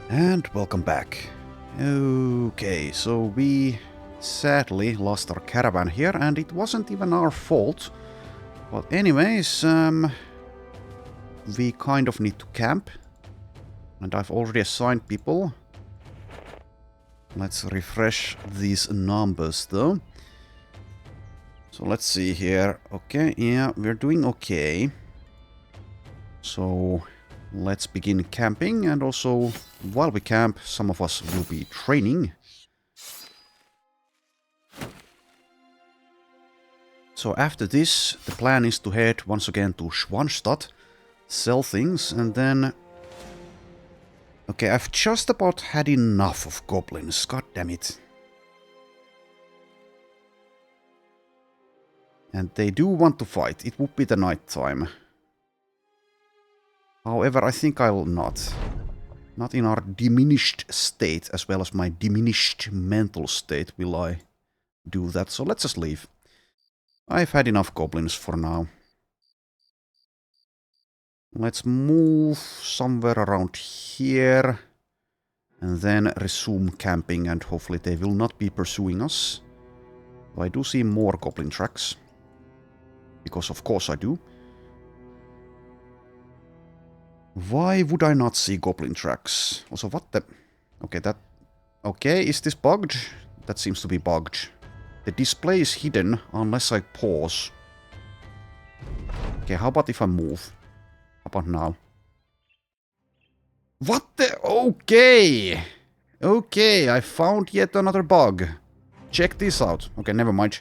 And welcome back. Okay, so we sadly lost our caravan here, and it wasn't even our fault. But anyways, we kind of need to camp. And I've already assigned people. Let's refresh these numbers though. So let's see here. Okay, yeah, we're doing okay. So let's begin camping, and also while we camp, some of us will be training. So after this, the plan is to head once again to Schwanstadt, sell things, and then... Okay, I've just about had enough of goblins, god damn it. And they do want to fight, it would be the night time. However, I think I'll not. Not in our diminished state, as well as my diminished mental state, will I do that. So let's just leave. I've had enough goblins for now. Let's move somewhere around here. And then resume camping, and hopefully they will not be pursuing us. I do see more goblin tracks. Because of course I do. Why would I not see goblin tracks? Also, what the... Okay, that... Okay, is this bugged? That seems to be bugged. The display is hidden unless I pause. Okay, how about if I move? How about now? What the... Okay! Okay, I found yet another bug. Check this out. Okay, never mind.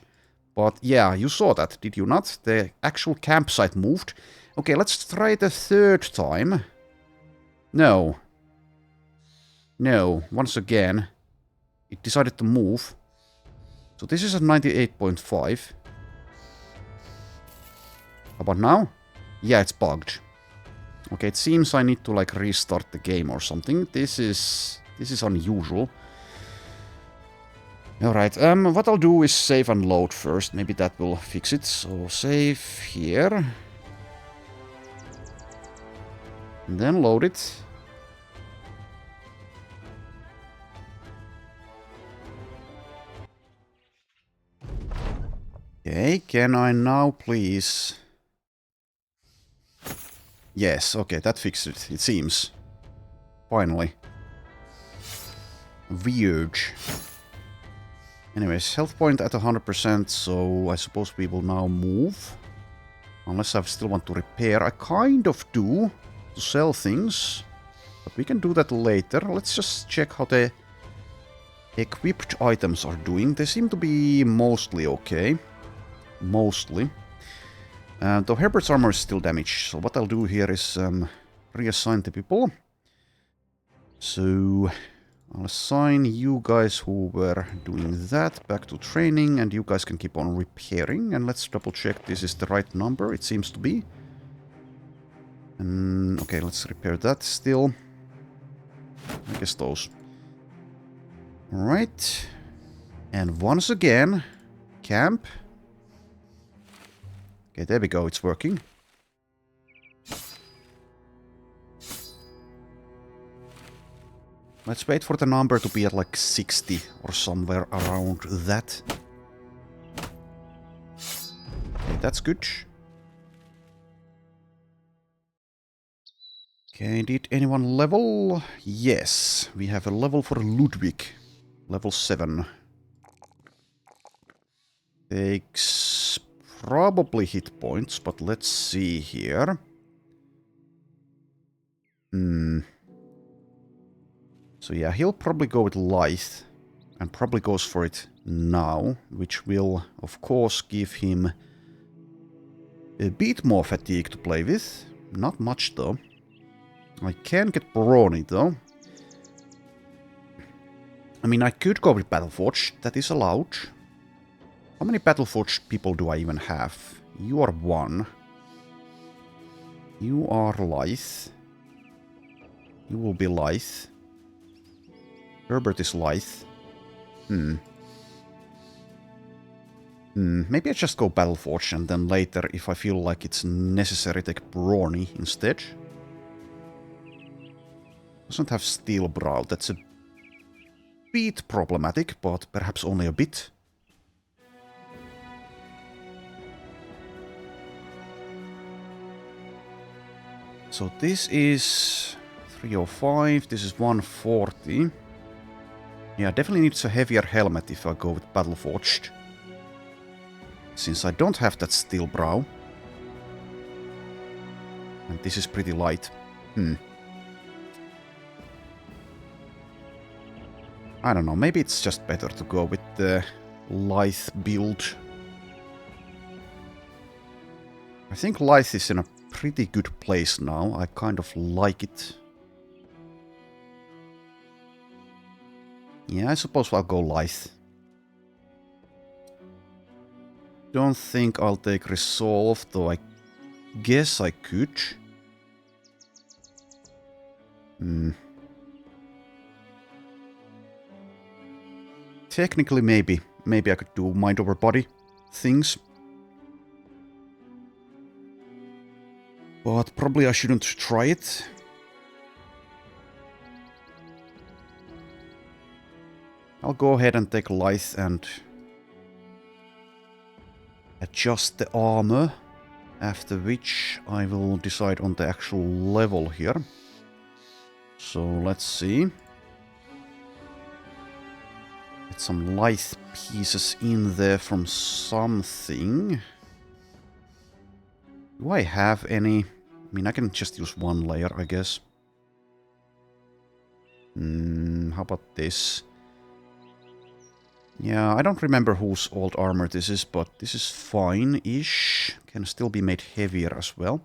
But yeah, you saw that, did you not? The actual campsite moved. Okay, let's try the third time. No. No, once again. It decided to move. So this is at 98.5. How about now? Yeah, it's bugged. Okay, it seems I need to like restart the game or something. This is unusual. Alright, what I'll do is save and load first. Maybe that will fix it. So save here. And then load it. Okay, can I now please... Yes, okay, that fixed it, it seems. Finally. Weird. Anyways, health point at 100%, so I suppose we will now move. Unless I still want to repair. I kind of do. To sell things. But we can do that later. Let's just check how the equipped items are doing. They seem to be mostly okay. Mostly. Though Herbert's armor is still damaged. So what I'll do here is reassign the people. So I'll assign you guys who were doing that back to training, and you guys can keep on repairing. And let's double check this is the right number. It seems to be. Okay, let's repair that still. I guess those. Alright. And once again, camp. Okay, there we go, it's working. Let's wait for the number to be at like 60 or somewhere around that. Okay, that's good. Okay, did anyone level? Yes, we have a level for Ludwig. Level 7. Takes probably hit points, but let's see here. So yeah, he'll probably go with Lithe. And probably goes for it now, which will, of course, give him a bit more fatigue to play with. Not much, though. I can get Brawny, though. I mean, I could go with Battleforged. That is allowed. How many Battleforged people do I even have? You are one. You are Lithe. You will be Lithe. Herbert is Lithe. Maybe I just go Battleforged, and then later, if I feel like it's necessary, take Brawny instead. Doesn't have steel brow. That's a bit problematic, but perhaps only a bit. So this is 305, this is 140. Yeah, definitely needs a heavier helmet if I go with Battleforged. Since I don't have that steel brow. And this is pretty light. I don't know, maybe it's just better to go with the lithe build. I think lithe is in a pretty good place now. I kind of like it. Yeah, I suppose I'll go lithe. Don't think I'll take resolve, though I guess I could. Technically, maybe. Maybe I could do mind over body things. But probably I shouldn't try it. I'll go ahead and take lithe and adjust the armor, after which I will decide on the actual level here. So let's see. Get some lithe pieces in there from something. Do I have any? I mean, I can just use one layer, I guess. How about this? Yeah, I don't remember whose old armor this is, but this is fine-ish. Can still be made heavier as well.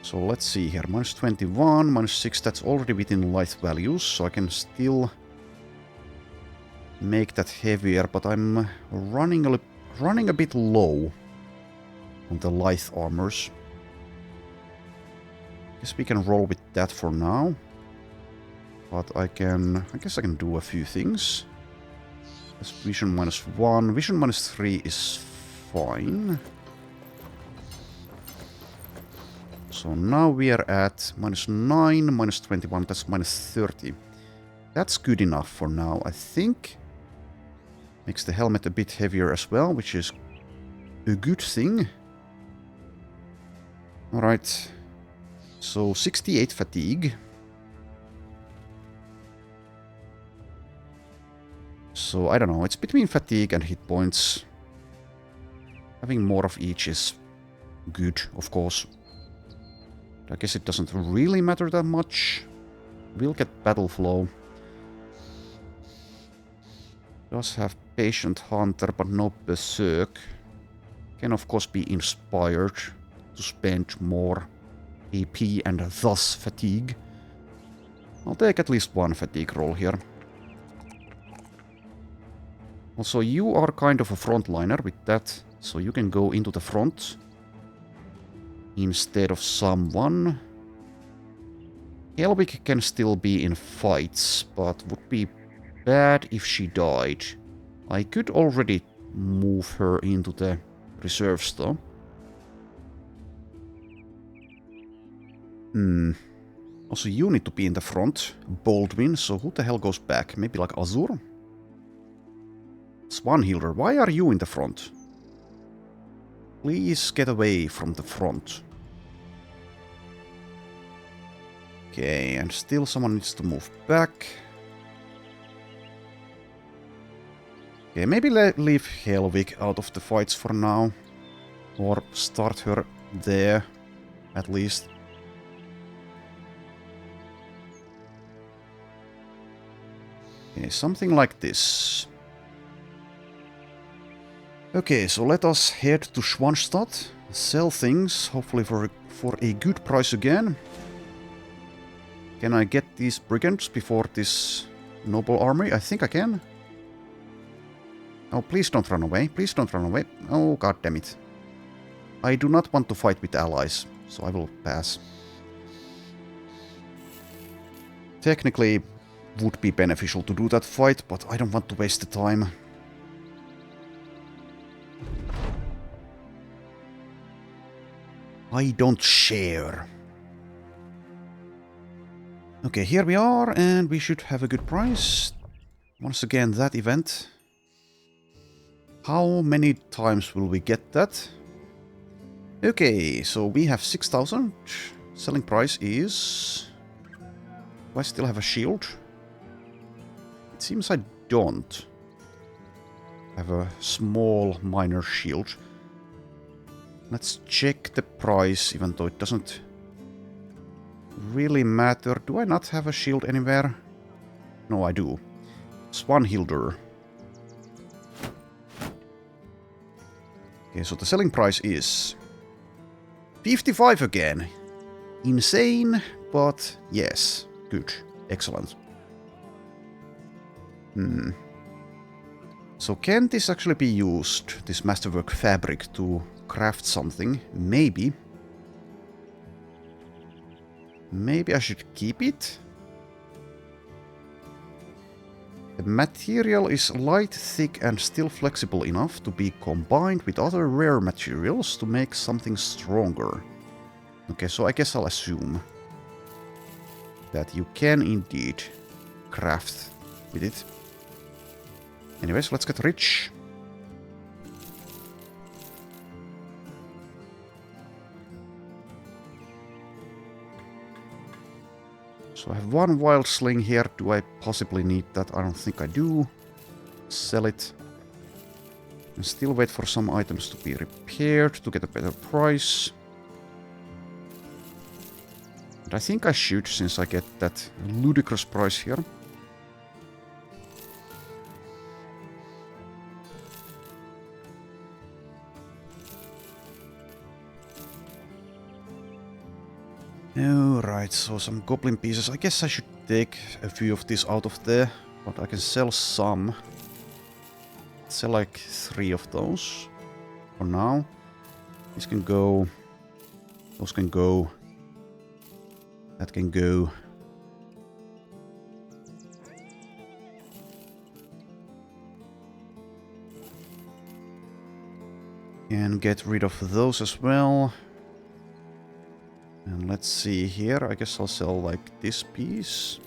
So let's see here. Minus 21, minus 6, that's already within lithe values, so I can still make that heavier, but I'm running a bit low on the lithe armors. Guess we can roll with that for now. But I guess I can do a few things. That's vision minus 1. Vision minus 3 is fine. So now we are at minus 9, minus 21, that's minus 30. That's good enough for now, I think. Makes the helmet a bit heavier as well, which is a good thing. Alright. So 68 fatigue. So, I don't know, it's between fatigue and hit points. Having more of each is good, of course. I guess it doesn't really matter that much. We'll get battle flow. Does have patient hunter, but no berserk. Can of course be inspired to spend more AP and thus fatigue. I'll take at least one fatigue roll here. Also, you are kind of a frontliner with that, so you can go into the front instead of someone. Helvig can still be in fights, but would be bad if she died. I could already move her into the reserves, though. Also, you need to be in the front, Baldwin, so who the hell goes back? Maybe like Azur? Swanhilder, why are you in the front? Please get away from the front. Okay, and still someone needs to move back. Okay, maybe leave Helvig out of the fights for now. Or start her there, at least. Okay, something like this. Okay, so let us head to Schwanstadt, sell things, hopefully for a good price again. Can I get these brigands before this noble army? I think I can. Oh, please don't run away, please don't run away. Oh, god damn it. I do not want to fight with allies, so I will pass. Technically, would be beneficial to do that fight, but I don't want to waste the time. I don't share. Okay, here we are, and we should have a good price. Once again, that event. How many times will we get that? Okay, so we have 6,000. Selling price is... Do I still have a shield? It seems I don't. I have a small minor shield. Let's check the price, even though it doesn't really matter. Do I not have a shield anywhere? No, I do. Swanhilder. Okay, so the selling price is 55 again. Insane, but yes. Good. Excellent. So can this actually be used, this masterwork fabric, to craft something? Maybe. Maybe I should keep it. The material is light, thick, and still flexible enough to be combined with other rare materials to make something stronger. Okay, so I guess I'll assume that you can indeed craft with it. Anyways, let's get rich. So I have one wild sling here. Do I possibly need that? I don't think I do. Sell it. And still wait for some items to be repaired to get a better price. And I think I should, since I get that ludicrous price here. Alright, so some goblin pieces. I guess I should take a few of these out of there, but I can sell some. Sell like 3 of those for now. These can go. Those can go. That can go. And get rid of those as well. And let's see here. I guess I'll sell like this piece.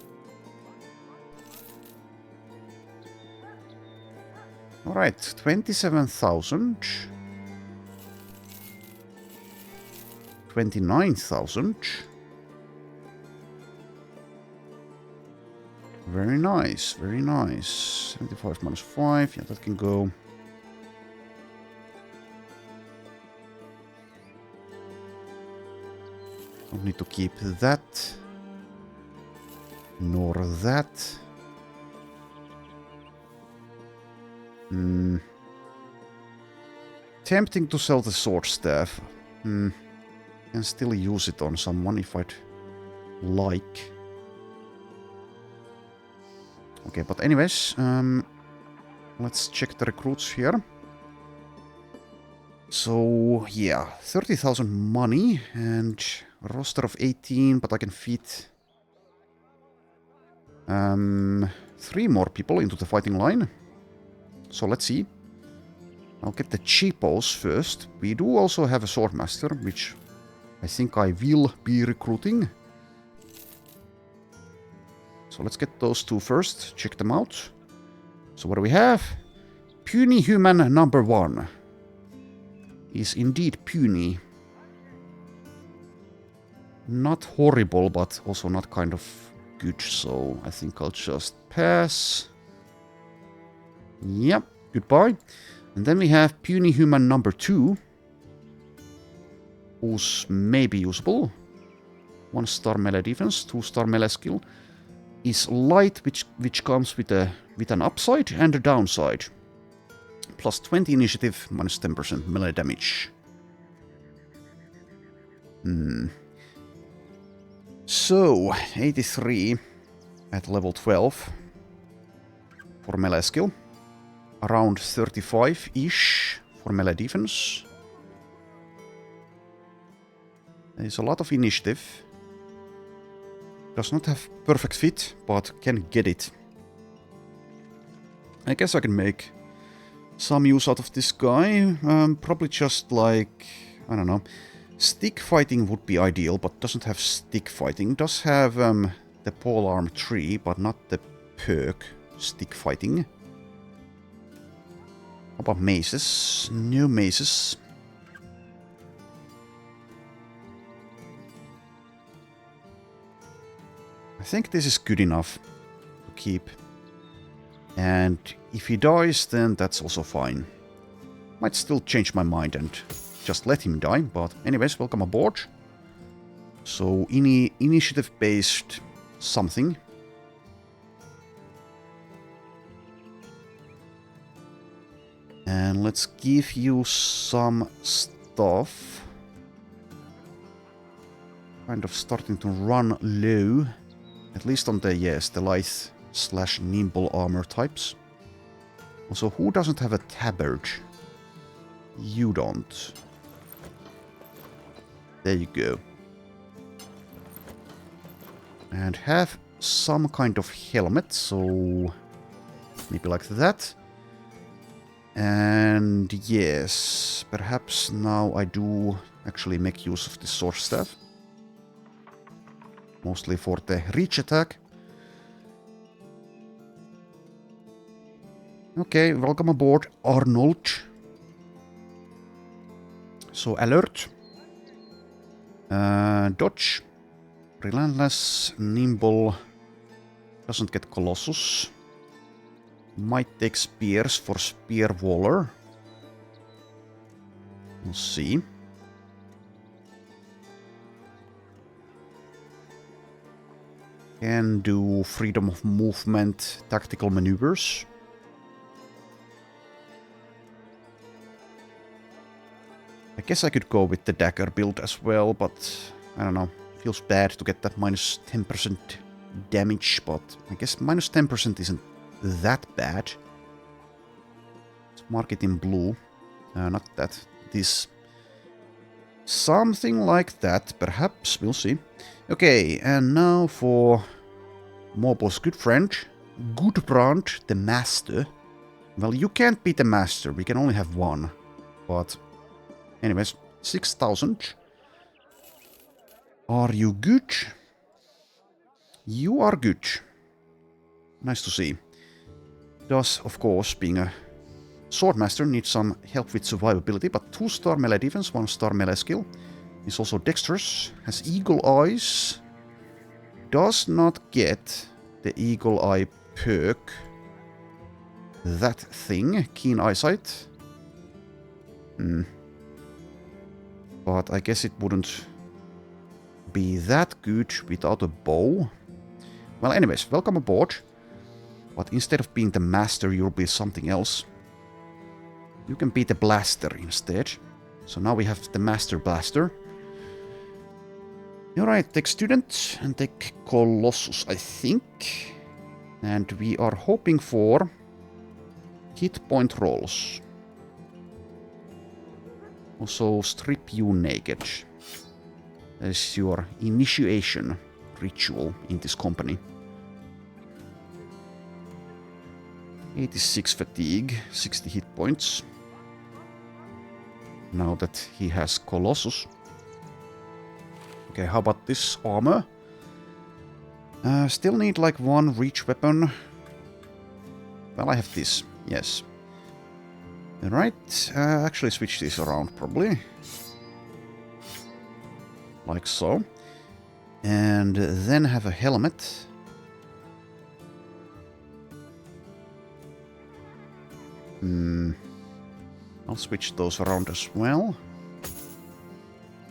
Alright, 27,000. 29,000. Very nice, very nice. 75 minus 5. Yeah, that can go. Don't need to keep that. Nor that. Tempting to sell the sword staff. Can still use it on someone if I'd like. Okay, but anyways, let's check the recruits here. So, yeah, 30,000 money and a roster of 18, but I can fit 3 more people into the fighting line. So let's see. I'll get the cheapos first. We do also have a swordmaster, which I think I will be recruiting. So let's get those 2 first, check them out. So what do we have? Puny human number 1. Is indeed puny. Not horrible, but also not kind of good, so I think I'll just pass. Yep, goodbye. And then we have puny human number 2, who's maybe usable. 1-star melee defense, 2-star melee skill. Is light, which comes with an upside and a downside. Plus 20 initiative, minus 10% melee damage. So, 83 at level 12 for melee skill. Around 35-ish for melee defense. There's a lot of initiative. Does not have perfect fit, but can get it. I guess I can make some use out of this guy. Probably just like, I don't know. Stick fighting would be ideal, but doesn't have stick fighting. Does have the polearm 3, but not the perk stick fighting. How about maces? No maces. I think this is good enough to keep. And if he dies, then that's also fine. Might still change my mind and just let him die, but anyways, welcome aboard. So, initiative-based something. And let's give you some stuff. Kind of starting to run low. At least on the, yes, the light / nimble armor types. Also, who doesn't have a tabard? You don't. There you go. And have some kind of helmet, so maybe like that. And yes, perhaps now I do actually make use of the sword staff. Mostly for the reach attack. Okay, welcome aboard, Arnold. So, alert. Dodge. Relentless, nimble. Doesn't get Colossus. Might take spears for spear waller. We'll see. Can do freedom of movement, tactical maneuvers. I guess I could go with the dagger build as well, but I don't know. Feels bad to get that minus 10% damage, but I guess minus 10% isn't that bad. Let's mark it in blue. Not that. This. Something like that, perhaps. We'll see. Okay, and now for Mobo's good friend, Gudbrand the Master. Well, you can't be the Master. We can only have one. But anyways, 6,000. Are you good? You are good. Nice to see. Does, of course, being a Swordmaster, need some help with survivability, but 2-star melee defense, 1-star melee skill. He's also dexterous, has eagle eyes. Does not get the eagle eye perk. That thing, keen eyesight. But I guess it wouldn't be that good without a bow. Well, anyways, welcome aboard. But instead of being the master, you'll be something else. You can be the blaster instead. So now we have the master blaster. Alright, take student and take Colossus, I think. And we are hoping for hit point rolls. Also strip you naked. That is your initiation ritual in this company. 86 fatigue, 60 hit points. Now that he has Colossus. Okay, how about this armor? Still need like one reach weapon. Well, I have this, yes. Alright, actually switch this around probably. Like so. And then have a helmet. I'll switch those around as well.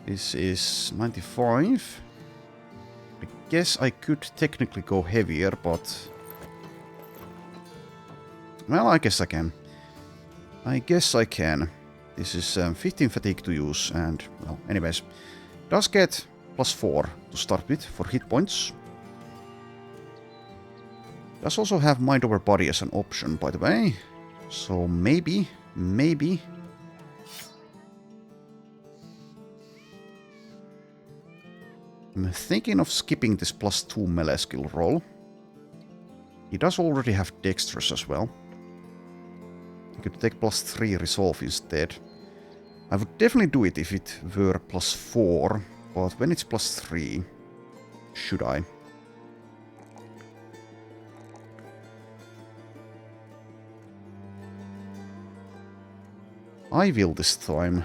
This is 95. I guess I could technically go heavier, but... well, I guess I can. I guess I can. This is 15 fatigue to use, and, well, anyways. Does get +4 to start with for hit points. Does also have mind over body as an option, by the way. So maybe... I'm thinking of skipping this +2 melee skill roll. He does already have dexterous as well. I could take +3 resolve instead. I would definitely do it if it were +4, but when it's +3, should I? I will this time.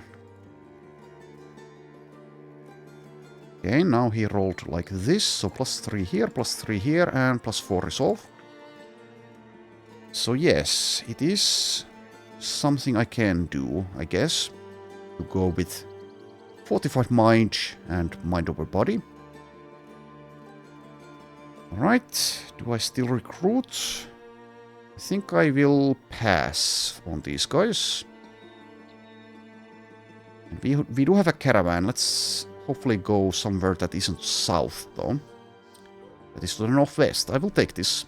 Okay, now he rolled like this, so +3 here, and +4 resolve. So yes, it is something I can do, I guess, to go with Fortified Mind and Mind over Body. Alright, do I still recruit? I think I will pass on these guys. And we do have a caravan. Let's hopefully go somewhere that isn't south, though. That is to the northwest. I will take this.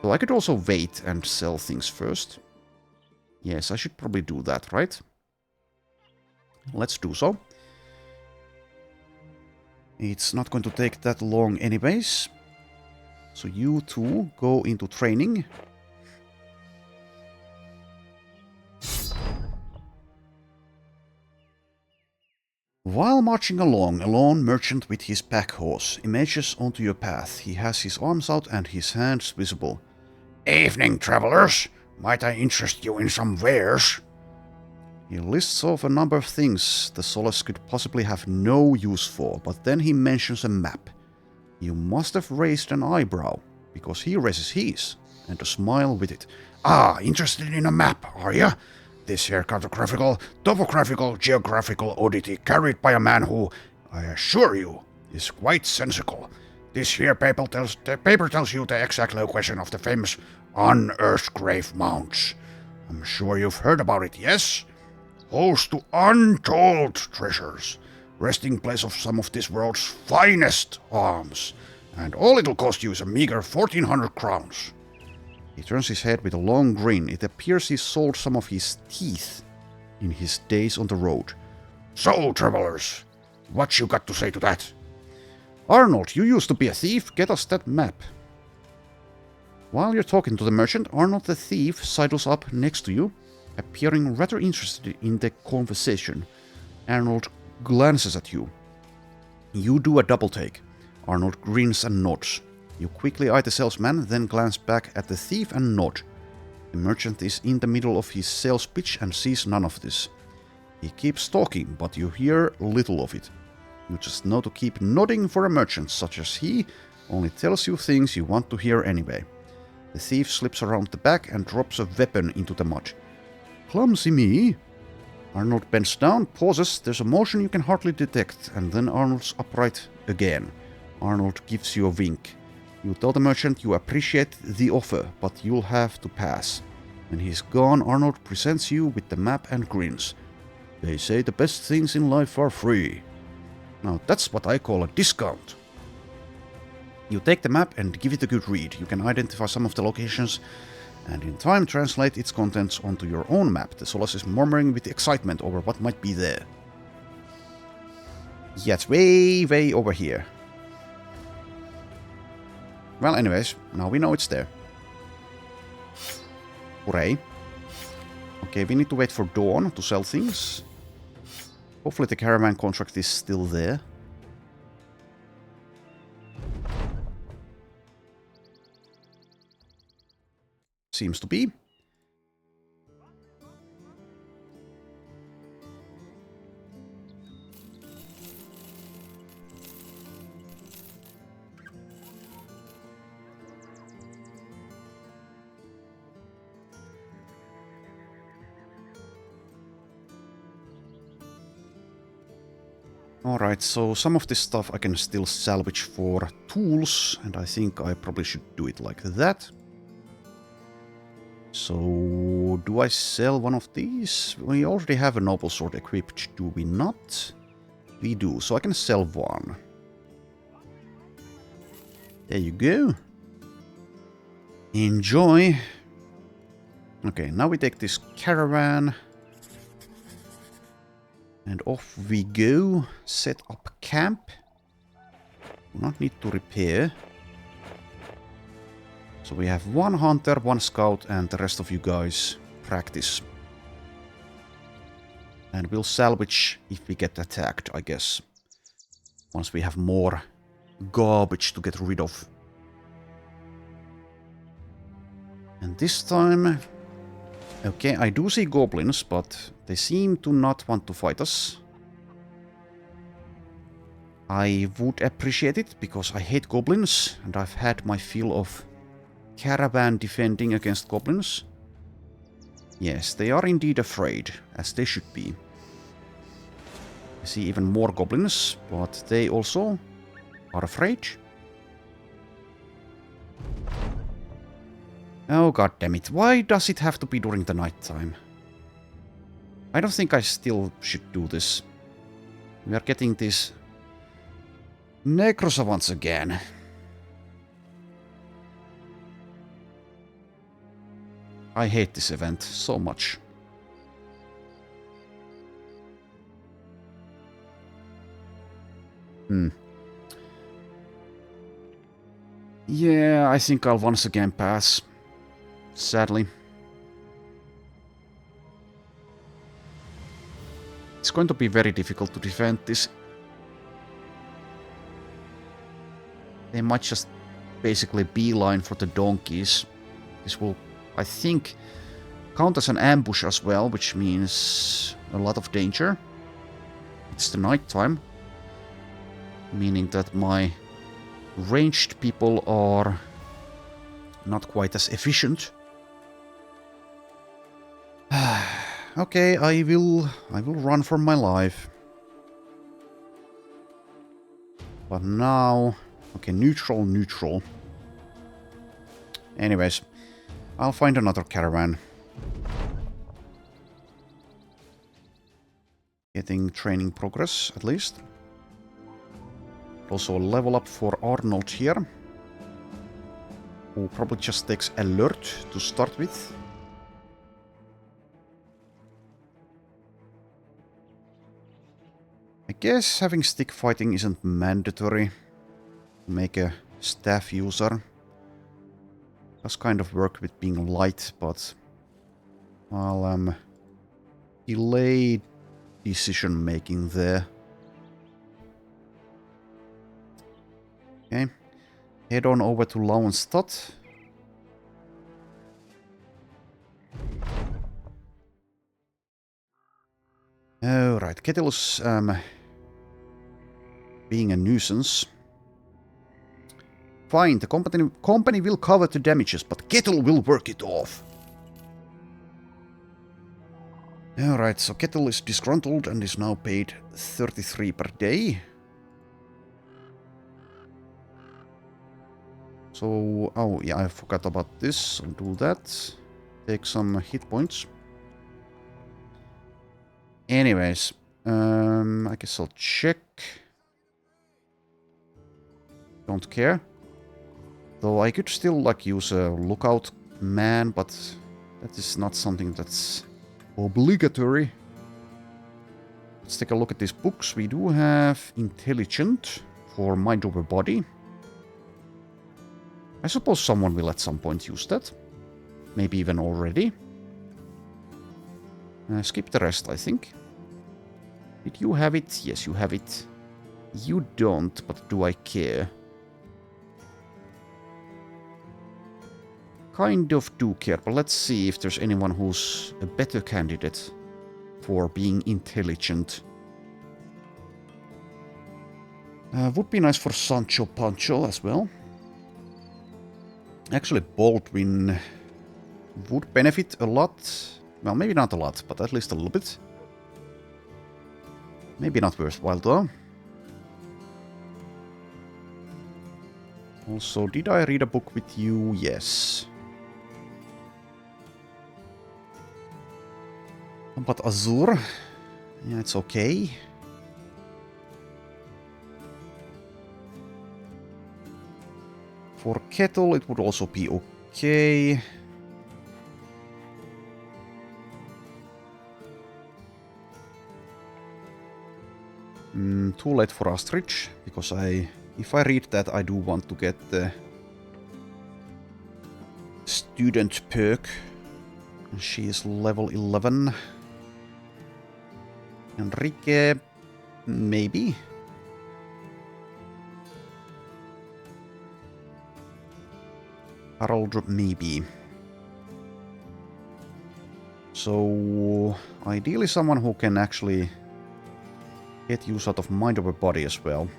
So I could also wait and sell things first. Yes, I should probably do that, right? Let's do so. It's not going to take that long anyways. So you two go into training. While marching along, a lone merchant with his pack horse emerges onto your path. He has his arms out and his hands visible. "Evening, travelers! Might I interest you in some wares?" He lists off a number of things the Solace could possibly have no use for, but then he mentions a map. You must have raised an eyebrow, because he raises his, and a smile with it. "Ah, interested in a map, are ya? This here topographical, geographical oddity carried by a man who, I assure you, is quite sensical. This here paper tells you the exact location of the famous unearthed grave mounds. I'm sure you've heard about it, yes? Host to untold treasures, resting place of some of this world's finest arms, and all it'll cost you is a meager 1,400 crowns. He turns his head with a long grin. It appears he sold some of his teeth in his days on the road. So, travelers, what you got to say to that? Arnold, you used to be a thief. Get us that map. While you're talking to the merchant, Arnold the thief sidles up next to you, appearing rather interested in the conversation. Arnold glances at you. You do a double take. Arnold grins and nods. You quickly eye the salesman, then glance back at the thief and nod. The merchant is in the middle of his sales pitch and sees none of this. He keeps talking, but you hear little of it. You just know to keep nodding for a merchant such as he only tells you things you want to hear anyway. The thief slips around the back and drops a weapon into the mud. Clumsy me. Arnold bends down, pauses, there's a motion you can hardly detect, and then Arnold's upright again. Arnold gives you a wink. You tell the merchant you appreciate the offer, but you'll have to pass. When he's gone, Arnold presents you with the map and grins. They say the best things in life are free. Now that's what I call a discount. You take the map and give it a good read. You can identify some of the locations and in time translate its contents onto your own map. The Solace is murmuring with excitement over what might be there. Yeah, it's way over here. Well, anyways, now we know it's there. Hooray. Okay, we need to wait for dawn to sell things. Hopefully the caravan contract is still there. Seems to be. Alright, so some of this stuff I can still salvage for tools, and I think I probably should do it like that. So, do I sell one of these? We already have a noble sword equipped, do we not? We do, so I can sell one. There you go. Enjoy. Okay, now we take this caravan. And off we go. Set up camp. Do not need to repair. So we have one hunter, one scout, and the rest of you guys practice. And we'll salvage if we get attacked, I guess. Once we have more garbage to get rid of. And this time Okay, I do see goblins, but they seem to not want to fight us. I would appreciate it, because I hate goblins, and I've had my fill of caravan defending against goblins. Yes, they are indeed afraid, as they should be. I see even more goblins, but they also are afraid. Oh god damn it, why does it have to be during the night time? I don't think I still should do this. We are getting this Necrosa once again. I hate this event so much. Yeah, I think I'll once again pass. Sadly. It's going to be very difficult to defend this. They might just basically beeline for the donkeys. This will, I think, count as an ambush as well, which means a lot of danger. It's the night time, meaning that my ranged people are not quite as efficient. Okay, I will run for my life. But now, okay, neutral. Anyways, I'll find another caravan. Getting training progress, at least. Also a level up for Arnold here, who probably just takes alert to start with. I guess having stick fighting isn't mandatory to make a staff user. Does kind of work with being light, but well, delayed decision making there. Okay, head on over to Lauenstadt. Alright, Kettle's being a nuisance. Fine, the company will cover the damages, but Kettle will work it off. Alright, so Kettle is disgruntled and is now paid 33 per day. So, oh yeah, I forgot about this. I'll do that. Take some hit points. Anyways, I guess I'll check. Don't care. Though I could still like use a lookout man, but that is not something that's obligatory. Let's take a look at these books. We do have Intelligent for Mind Over Body. I suppose someone will at some point use that. Maybe even already. Skip the rest, I think. Did you have it? Yes, you have it. You don't, but do I care? Kind of do care, but let's see if there's anyone who's a better candidate for being intelligent. Would be nice for Sancho Pancho as well. Actually, Baldwin would benefit a lot. Well, maybe not a lot, but at least a little bit. Maybe not worthwhile, though. Also, did I read a book with you? Yes. But Azure? Yeah, it's okay. For Kettle, it would also be okay. Too late for Astridge, because if I read that, I do want to get the student perk. She is level 11. Enrique, maybe. Harold, maybe. So ideally someone who can actually get use out of mind over body as well.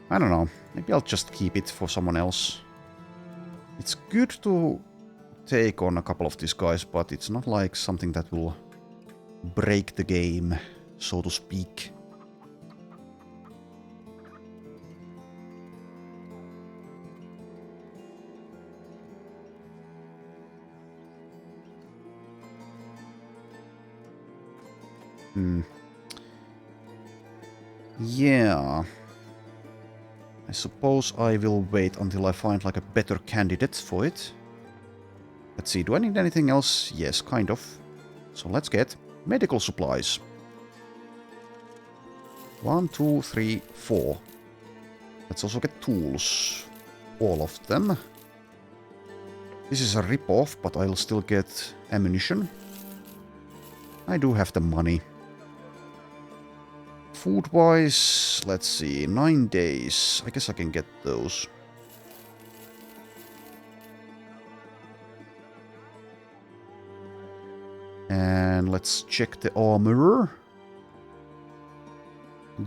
I don't know. Maybe I'll just keep it for someone else. It's good to take on a couple of these guys, but it's not like something that will break the game, so to speak. Yeah. I suppose I will wait until I find like a better candidate for it. Let's see, do I need anything else? Yes, kind of. So let's get medical supplies. 1, 2, 3, 4. Let's also get tools. All of them. This is a rip-off, but I'll still get ammunition. I do have the money. Food-wise, let's see, 9 days. I guess I can get those. And let's check the armor.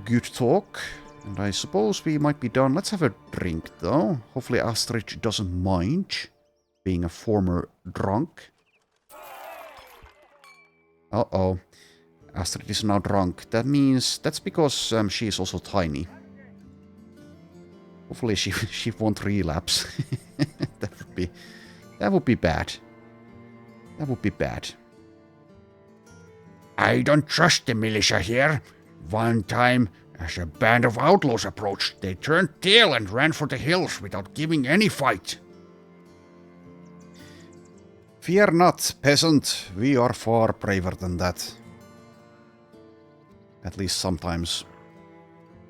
Good talk. And I suppose we might be done. Let's have a drink, though. Hopefully Astrid doesn't mind being a former drunk. Uh-oh. Astrid is now drunk. That means... That's because she is also tiny. Hopefully she won't relapse. That would be bad. That would be bad. I don't trust the militia here. One time, as a band of outlaws approached, they turned tail and ran for the hills without giving any fight. Fear not, peasant. We are far braver than that. At least sometimes.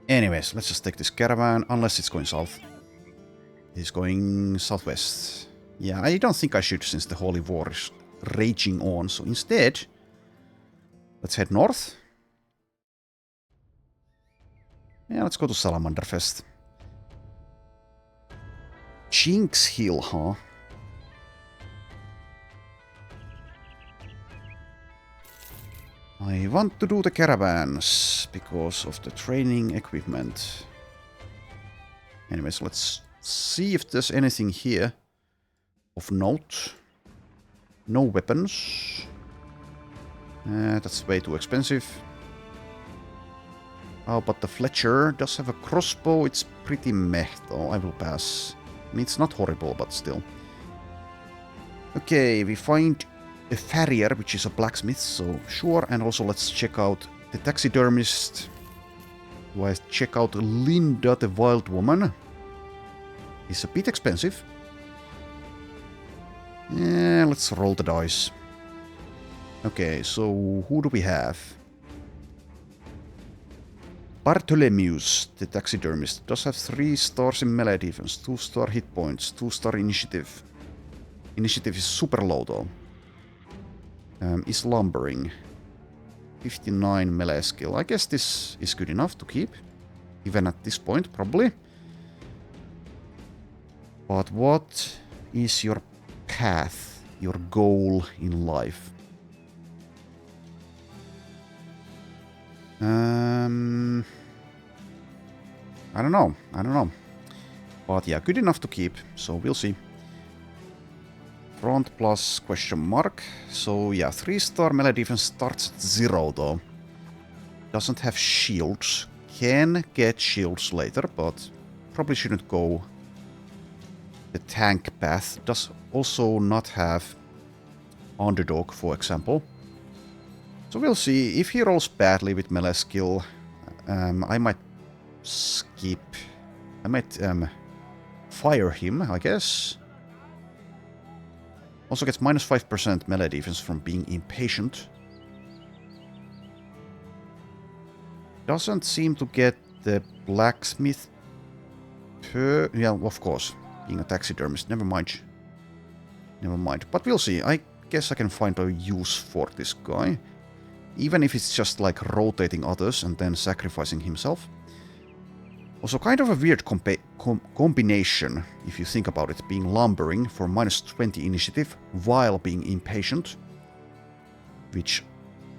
Anyways, let's just take this caravan, unless it's going south. It's going southwest. Yeah, I don't think I should, since the Holy War is raging on. So instead, let's head north. Yeah, let's go to Salamanderfest. Jinx Hill, huh? I want to do the caravans because of the training equipment. Anyways, let's see if there's anything here of note. No weapons. That's way too expensive. Oh, but the Fletcher does have a crossbow. It's pretty meh, though. I will pass. I mean, it's not horrible, but still. Okay, we find a farrier, which is a blacksmith, so sure. And also let's check out the taxidermist. Do I check out Linda the Wild Woman? It's a bit expensive. Yeah, let's roll the dice. Okay, so who do we have? Bartholomew's, the taxidermist, does have 3 stars in melee defense, 2-star hit points, 2-star initiative. Initiative is super low though. Is lumbering. 59 melee skill. I guess this is good enough to keep. Even at this point, probably. But what is your path? Your goal in life? I don't know. But yeah, good enough to keep. So we'll see. Front plus question mark. So yeah, 3-star melee defense starts at 0 though. Doesn't have shields. Can get shields later, but probably shouldn't go the tank path. Does also not have underdog, for example. So we'll see. If he rolls badly with melee skill, I might skip. I might fire him, I guess. Also gets minus 5% melee defense from being impatient. Doesn't seem to get the blacksmith per... Yeah, of course. Being a taxidermist. Never mind. But we'll see. I guess I can find a use for this guy. Even if it's just like rotating others and then sacrificing himself. Also kind of a weird combination, if you think about it, being lumbering for minus 20 initiative while being impatient. which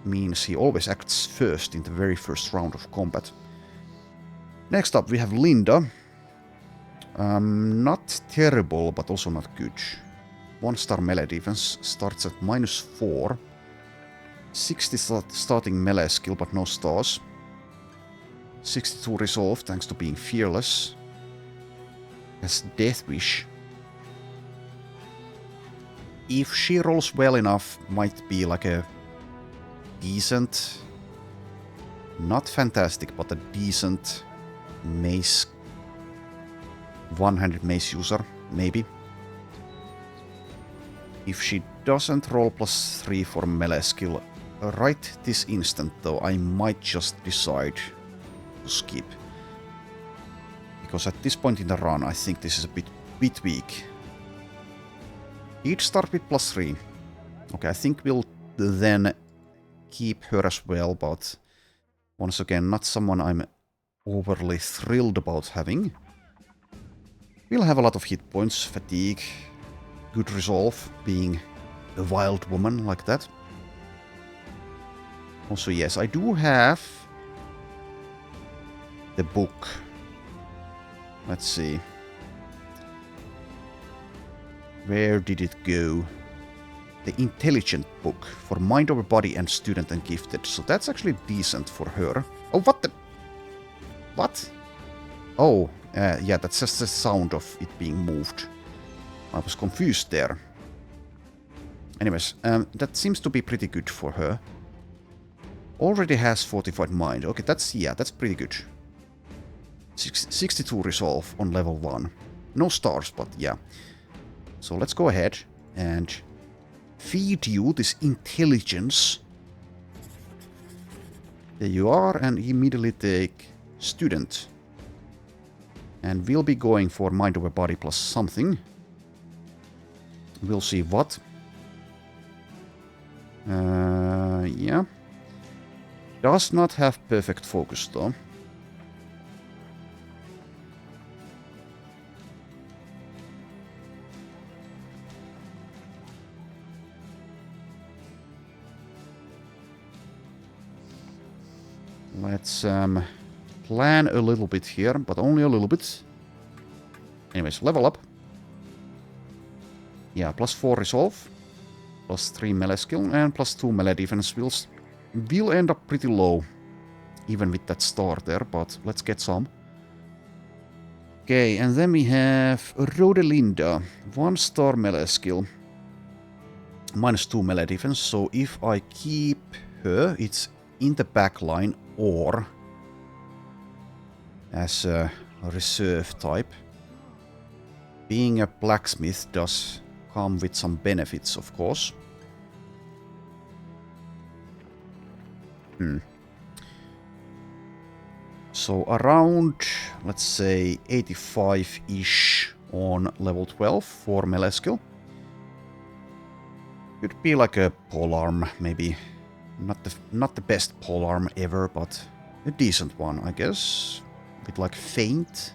means he always acts first in the very first round of combat. Next up we have Linda. Not terrible, but also not good. 1-star melee defense, starts at -4. 60 starting melee skill, but no stars. 62 resolve, thanks to being fearless. Has Death Wish. If she rolls well enough, might be like a decent, not fantastic, but a decent mace, one-handed mace user, maybe. If she doesn't roll +3 for melee skill right this instant, though, I might just decide to skip. Because at this point in the run, I think this is a bit weak. Each start with +3. Okay, I think we'll then keep her as well, but once again, not someone I'm overly thrilled about having. We'll have a lot of hit points, fatigue, good resolve, being a wild woman like that. Also, yes, I do have the book. Let's see. Where did it go? The Intelligent book for Mind Over Body and Student and Gifted. So that's actually decent for her. Oh, what the... What? Oh, yeah, that's just the sound of it being moved. I was confused there. Anyways, that seems to be pretty good for her. Already has Fortified Mind. Okay, that's pretty good. 62 resolve on level 1. No stars, but yeah. So let's go ahead and feed you this intelligence. There you are, and immediately take Student. And we'll be going for Mind Over Body plus something. We'll see what. Yeah. Does not have perfect focus though. Let's plan a little bit here, but only a little bit. Anyways, level up. Yeah, +4 resolve, +3 melee skill, and +2 melee defense will end up pretty low, even with that star there, but let's get some. Okay, and then we have Rodelinda, 1-star melee skill, -2 melee defense, so if I keep her, it's in the back line or as a reserve type. Being a blacksmith does come with some benefits, of course. So around, let's say, 85-ish on level 12 for melee skill. Could be like a polearm, maybe. Not the best polearm ever, but a decent one, I guess. With like feint.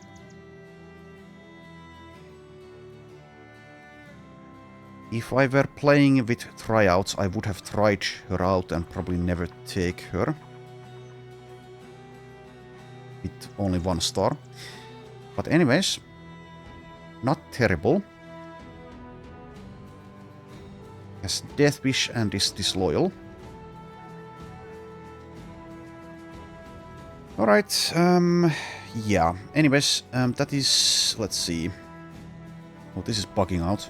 If I were playing with tryouts, I would have tried her out and probably never take her. With only 1 star. But anyways, not terrible. Has Death Wish and is disloyal. Alright, yeah. Anyways, that is... let's see. Oh, this is bugging out.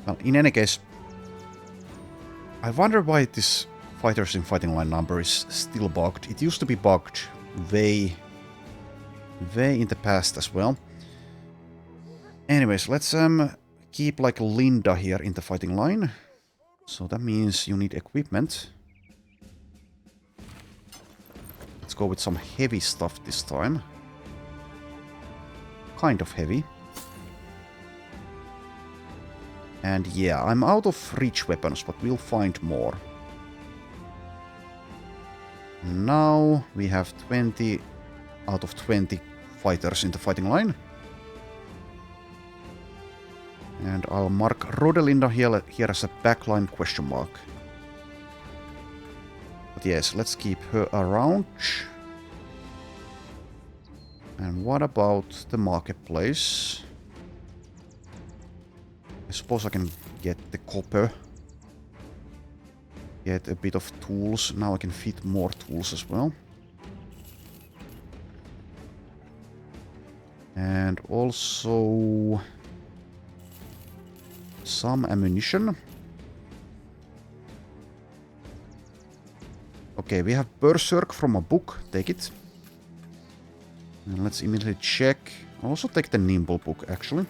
Well, in any case, I wonder why this Fighters in Fighting Line number is still bugged. It used to be bugged way in the past as well. Anyways, let's keep like Linda here in the fighting line. So that means you need equipment. Let's go with some heavy stuff this time. Kind of heavy. And yeah, I'm out of reach weapons, but we'll find more. Now we have 20 out of 20 fighters in the fighting line. And I'll mark Rodelinda here as a backline question mark. But yes, let's keep her around. And what about the marketplace? I suppose I can get the copper. Get a bit of tools. Now I can fit more tools as well. And also some ammunition. Okay, we have Berserk from a book. Take it. And let's immediately check. I'll also take the Nimble book, actually.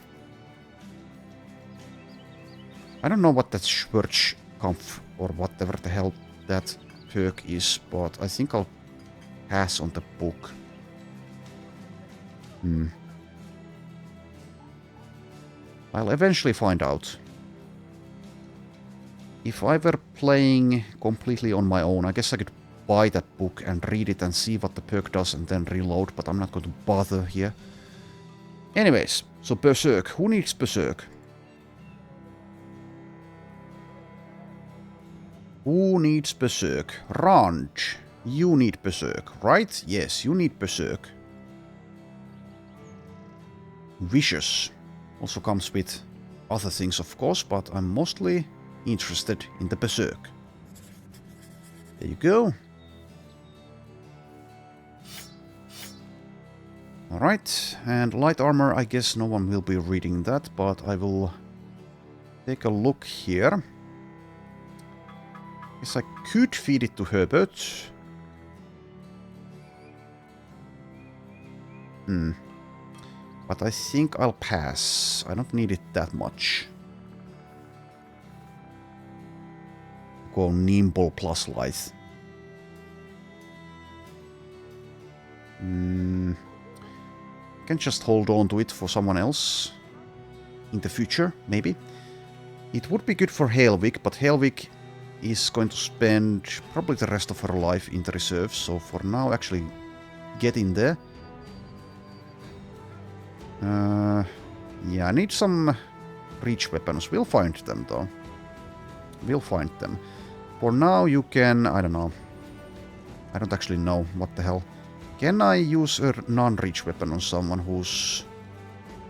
I don't know what that Schwurtzkampf or whatever the hell that perk is, but I think I'll pass on the book. I'll eventually find out. If I were playing completely on my own, I guess I could buy that book and read it and see what the perk does and then reload, but I'm not going to bother here. Anyways, so Berserk. Who needs Berserk? Who needs Berserk? Ranj. You need Berserk, right? Yes, you need Berserk. Vicious. Also comes with other things, of course, but I'm mostly interested in the Berserk. There you go. Alright, and light armor, I guess no one will be reading that, but I will take a look here. Guess I could feed it to Herbert. But I think I'll pass. I don't need it that much. Go Nimble plus Lithe. Can just hold on to it for someone else. In the future, maybe. It would be good for Helvig, but Helvig is going to spend probably the rest of her life in the reserves. So for now, actually get in there. Yeah, I need some reach weapons. We'll find them, though. We'll find them. For now, you can... I don't know. I don't actually know what the hell. Can I use a non-reach weapon on someone who's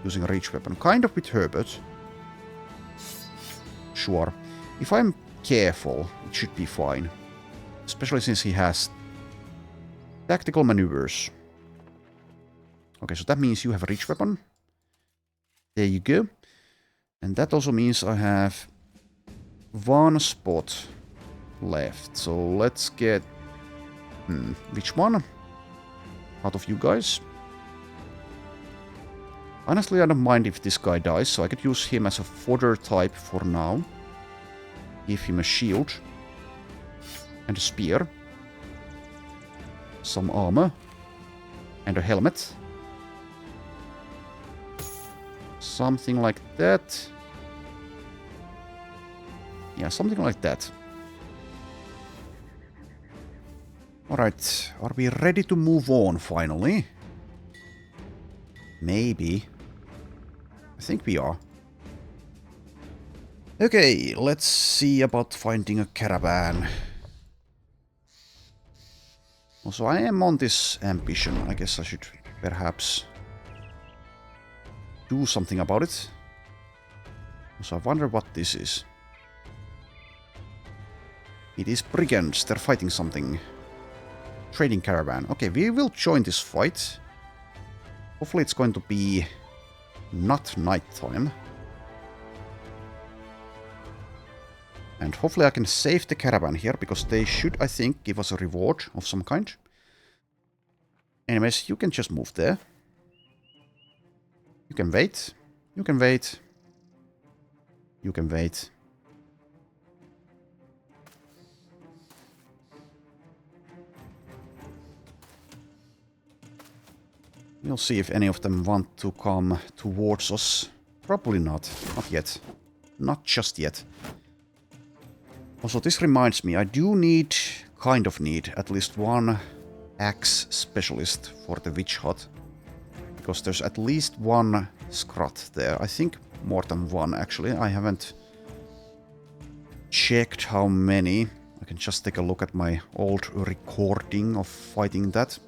using a reach weapon? Kind of with Herbert. Sure. If I'm careful, it should be fine. Especially since he has tactical maneuvers. Okay, so that means you have a reach weapon. There you go. And that also means I have one spot left. So let's get... which one? Out of you guys? Honestly, I don't mind if this guy dies, so I could use him as a fodder type for now. Give him a shield. And a spear. Some armor. And a helmet. Something like that. Yeah, something like that. Alright, are we ready to move on finally? Maybe. I think we are. Okay, let's see about finding a caravan. Also, I am on this ambition. I guess I should perhaps do something about it. So I wonder what this is. It is brigands. They're fighting something. Trading caravan. Okay, we will join this fight. Hopefully it's going to be not nighttime. And hopefully I can save the caravan here, because they should, I think, give us a reward of some kind. Anyways, you can just move there. You can wait. You can wait. You can wait. We'll see if any of them want to come towards us. Probably not. Not yet. Not just yet. Also, this reminds me, I do need, kind of need, at least one axe specialist for the witch hut. Because there's at least one scrot there. I think more than one, actually. I haven't checked how many. I can just take a look at my old recording of fighting that.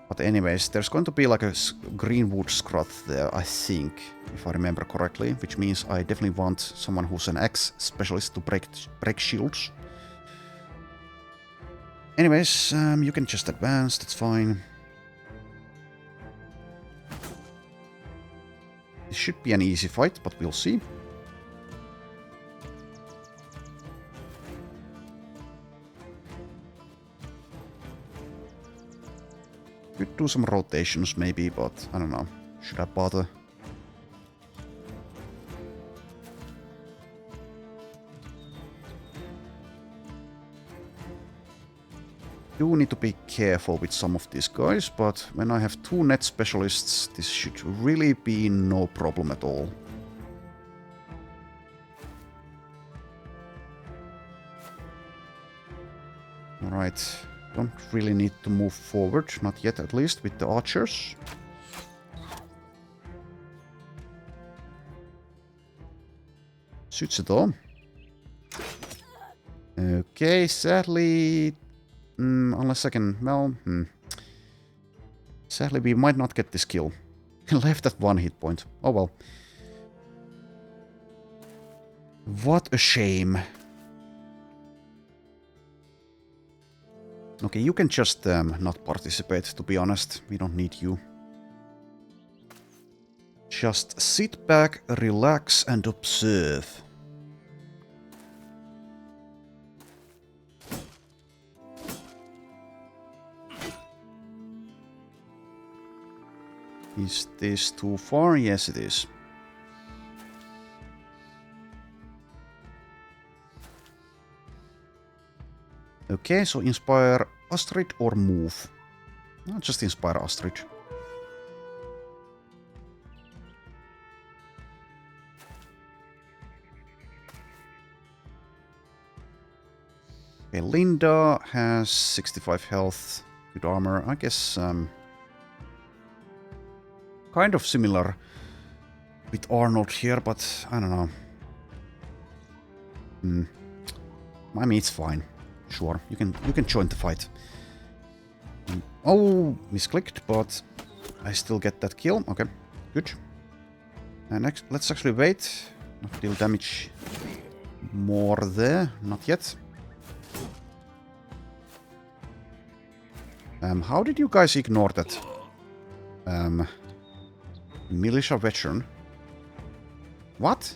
But anyways, there's going to be like a greenwood scroth there, I think, if I remember correctly, which means I definitely want someone who's an axe specialist to break shields. Anyways, you can just advance, that's fine. This should be an easy fight, but we'll see. Could do some rotations maybe, but I don't know. Should I bother? Do need to be careful with some of these guys, but when I have 2 net specialists, this should really be no problem at all. Alright, don't really need to move forward, not yet at least, with the archers. Suits it all. Okay, sadly... unless I can... well... Sadly, we might not get this kill. Left at 1 hit point. Oh well. What a shame. Okay, you can just not participate, to be honest. We don't need you. Just sit back, relax, and observe. Is this too far? Yes, it is. Okay, so inspire Astrid or move? No, just inspire Astrid. Okay, Linda has 65 health, good armor. I guess kind of similar with Arnold here, but I don't know. I mean, it's fine. Sure, you can join the fight. Oh, misclicked, but I still get that kill. Okay, good. And next, let's actually wait. Not deal damage more there. Not yet. How did you guys ignore that? Militia veteran. What?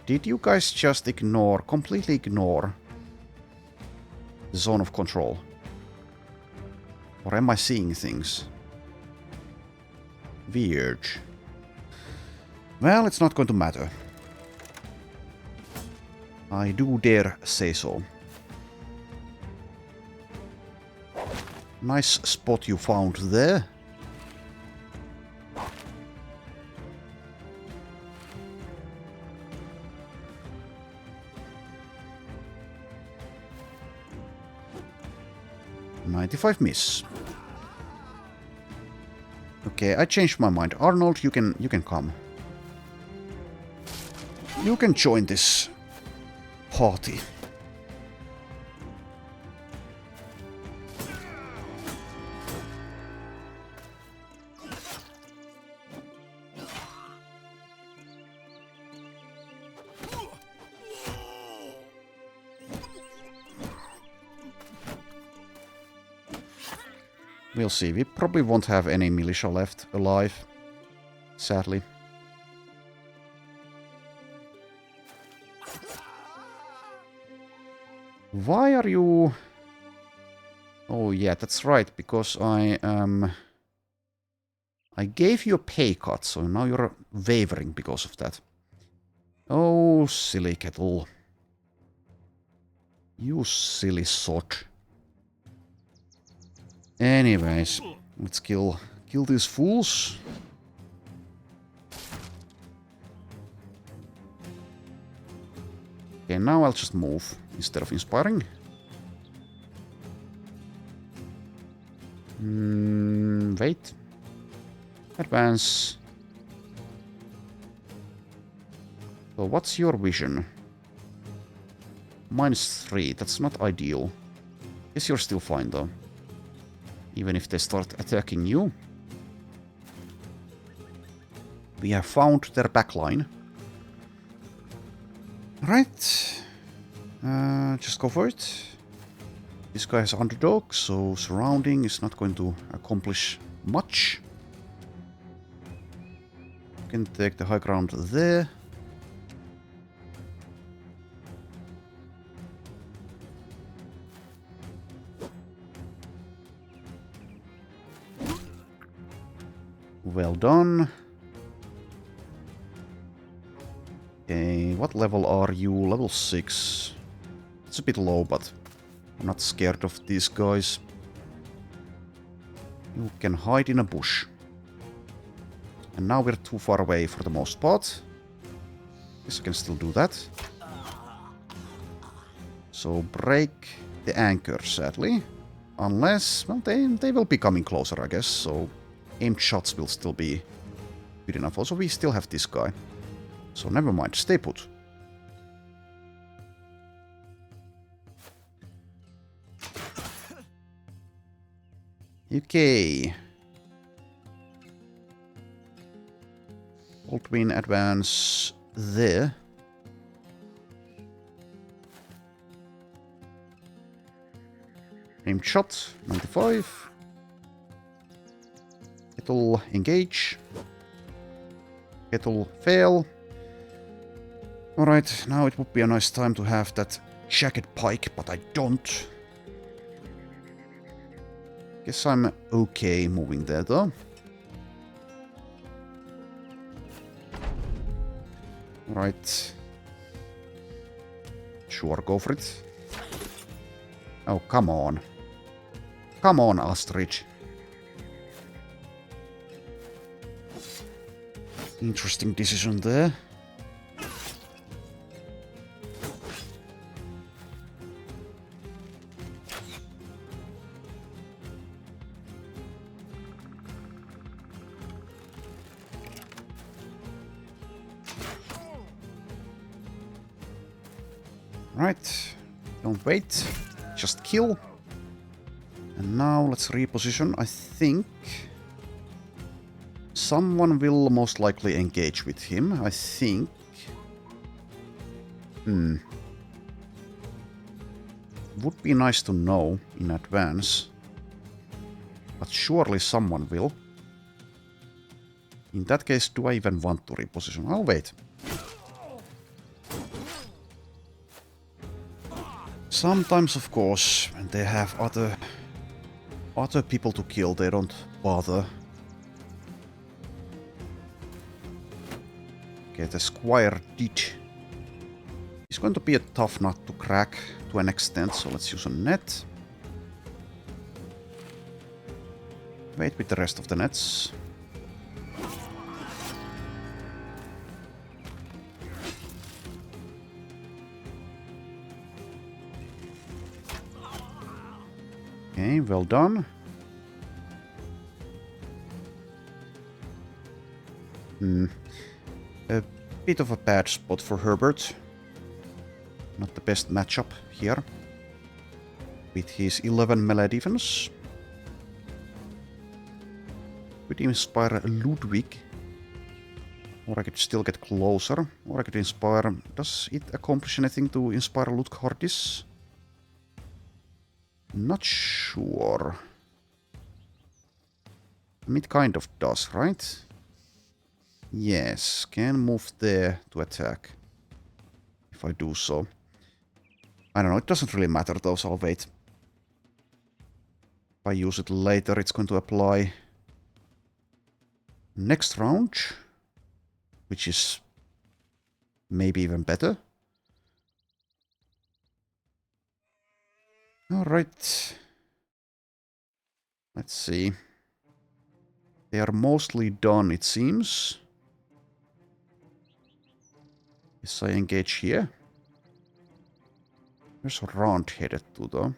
Did you guys just completely ignore the zone of control? Or am I seeing things? Weird. Well, it's not going to matter. I do dare say so. Nice spot you found there. .95 miss. Okay, I changed my mind. Arnold, you can come. You can join this party. We'll see. We probably won't have any militia left alive. Sadly. Why are you... Oh yeah, that's right, because I gave you a pay cut, so now you're wavering because of that. Oh, silly kettle. You silly sod. Anyways, let's kill these fools. Okay, now I'll just move instead of inspiring. Wait. Advance. So what's your vision? -3. That's not ideal. Guess you're still fine though. Even if they start attacking you. We have found their backline. Right. Just go for it. This guy has underdog, so surrounding is not going to accomplish much. You can take the high ground there. Well done. Okay, what level are you? Level 6. It's a bit low, but I'm not scared of these guys. You can hide in a bush. And now we're too far away for the most part. Guess I can still do that. So break the anchor, sadly. Unless, well, they will be coming closer, I guess. So aimed shots will still be good enough. Also, we still have this guy. So never mind, stay put. Okay. Baldwin advance there. Aimed shot, 95. Kettle engage. Kettle fail. Alright, now it would be a nice time to have that jagged pike, but I don't. Guess I'm okay moving there though. Right. Sure, go for it. Oh, come on. Come on, Astrid. Interesting decision there. Right, don't wait, just kill. And now let's reposition. I think someone will most likely engage with him, I think. Would be nice to know in advance. But surely someone will. In that case, do I even want to reposition? I'll wait. Sometimes, of course, when they have other people to kill, they don't bother. Okay, the squire did. It's going to be a tough nut to crack to an extent, so let's use a net. Wait with the rest of the nets. Okay, well done. A bit of a bad spot for Herbert. Not the best matchup here. With his 11 melee defense. Could inspire Ludwig. Or I could still get closer. Or I could inspire... Does it accomplish anything to inspire Ludwig? Not sure. It kind of does, right? Yes, can move there to attack. If I do so. I don't know, it doesn't really matter though, so I'll wait. If I use it later, it's going to apply next round. Which is maybe even better. Alright. Let's see. They are mostly done, it seems. Yes, I engage here. Where's Rand headed to, though?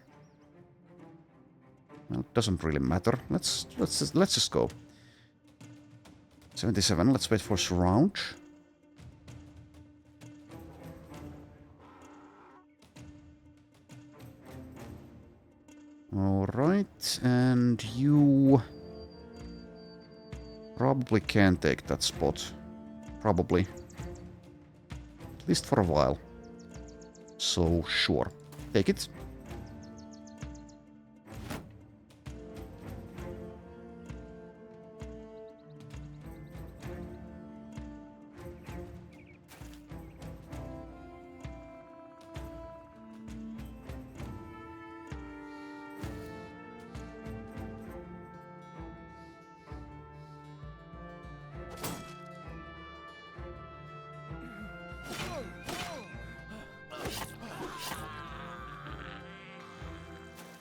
Well, it doesn't really matter. Let's just go. 77. Let's wait for surround. All right, and you probably can take that spot. Probably. At least for a while. So, sure. Take it.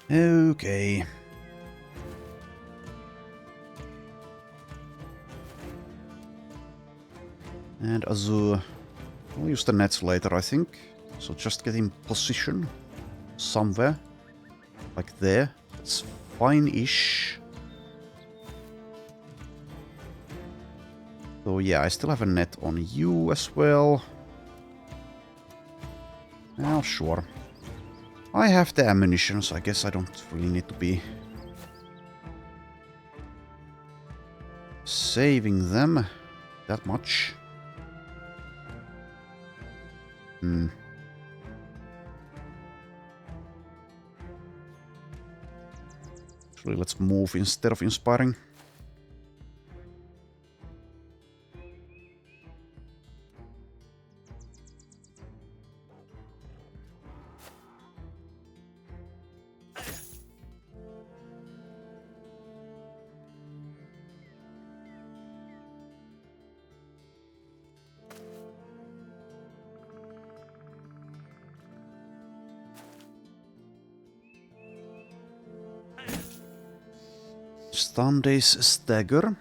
Okay. And Azure. We'll use the nets later, I think. So just get in position. Somewhere. Like there. It's fine-ish. So yeah, I still have a net on you as well. Well, sure. I have the ammunition, so I guess I don't really need to be saving them that much. Actually, let's move instead of inspiring. Sunday's stagger.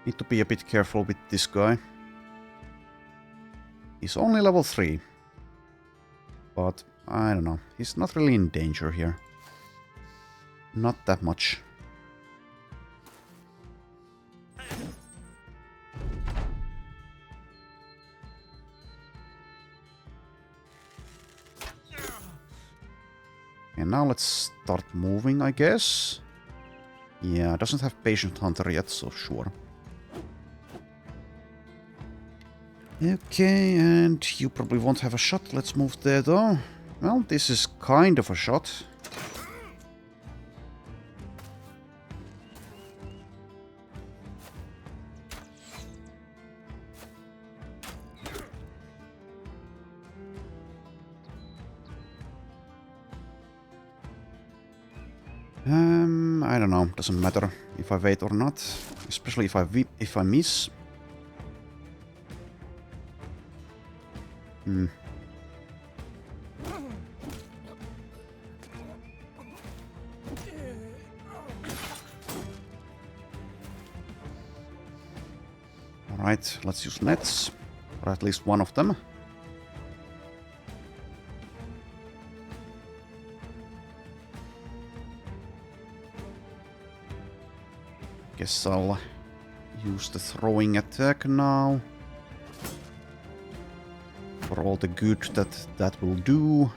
Need to be a bit careful with this guy. He's only level 3. But I don't know. He's not really in danger here. Not that much. And now let's start moving, I guess. Yeah, doesn't have Patient Hunter yet, so sure. Okay, and you probably won't have a shot. Let's move there, though. Well, this is kind of a shot. I don't know. Doesn't matter if I wait or not, especially if I miss. Alright, let's use nets, or at least one of them. Guess I'll use the throwing attack now. For all the good that will do.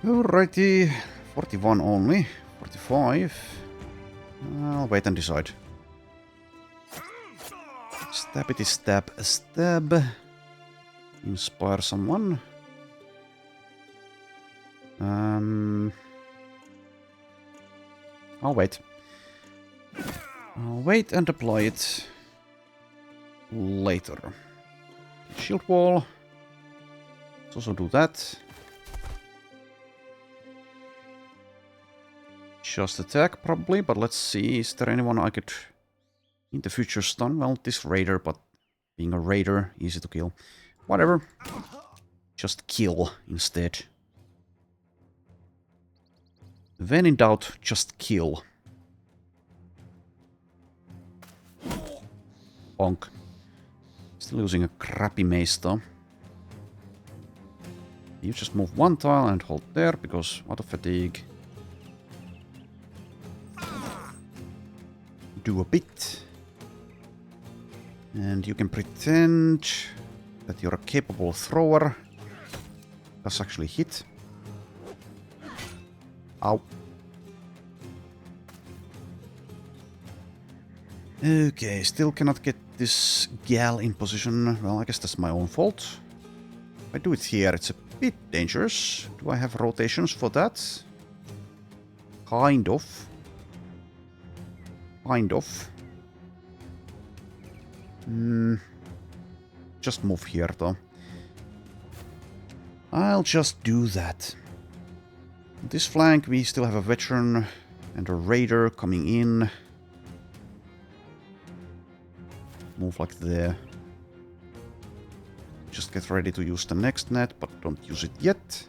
Alrighty, 41 only, 45. I'll wait and decide. Stabity stab stab. Inspire someone. I'll wait. I'll wait and apply it later. Shield wall. Let's also do that. Just attack probably, but let's see. Is there anyone I could in the future stun? Well, this raider, but Being a raider, easy to kill. Whatever. Just kill instead. When in doubt, just kill. Bonk. Still using a crappy mace though. You just move one tile and hold there because auto fatigue. Do a bit. And you can pretend that you're a capable thrower. Does actually hit. Ow. Okay, still cannot get this gal in position. Well, I guess that's my own fault. If I do it here, it's a bit dangerous. Do I have rotations for that? Kind of. Kind of. Just move here, though. I'll just do that. This flank, we still have a veteran and a raider coming in. Move like there. Just get ready to use the next net, but don't use it yet.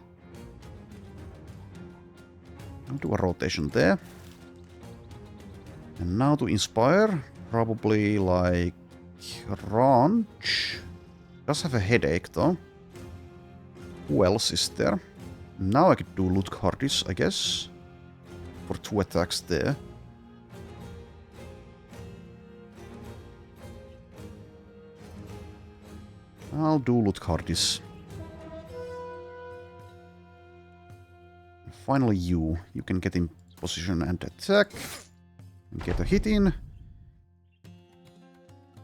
I'll do a rotation there. And now to inspire, probably like Ranch. Does have a headache though. Who else is there? Now I could do Lutkardis, I guess. For 2 attacks there. I'll do Lutkardis. Finally you. You can get in position and attack. And get a hit in.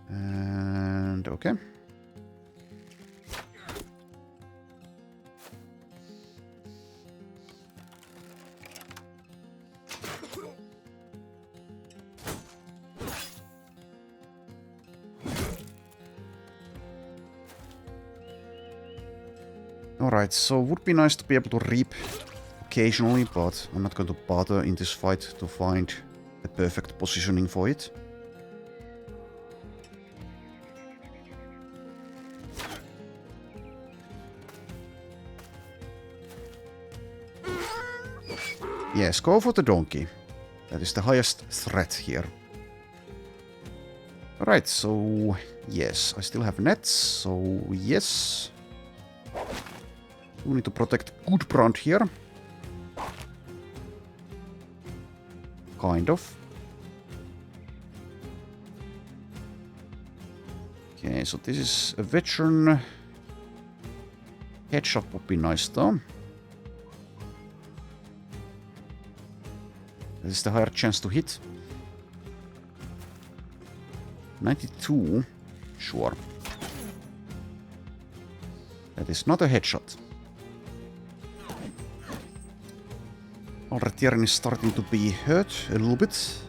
And okay. Alright, so would be nice to be able to reap occasionally, but I'm not going to bother in this fight to find the perfect positioning for it. Yes, go for the donkey. That is the highest threat here. Alright, so yes, I still have nets, so yes. We need to protect Gudbrand here. Kind of. Okay, so this is a veteran. Headshot would be nice though. That is the higher chance to hit. 92. Sure. That is not a headshot. Alretierin is starting to be hurt a little bit.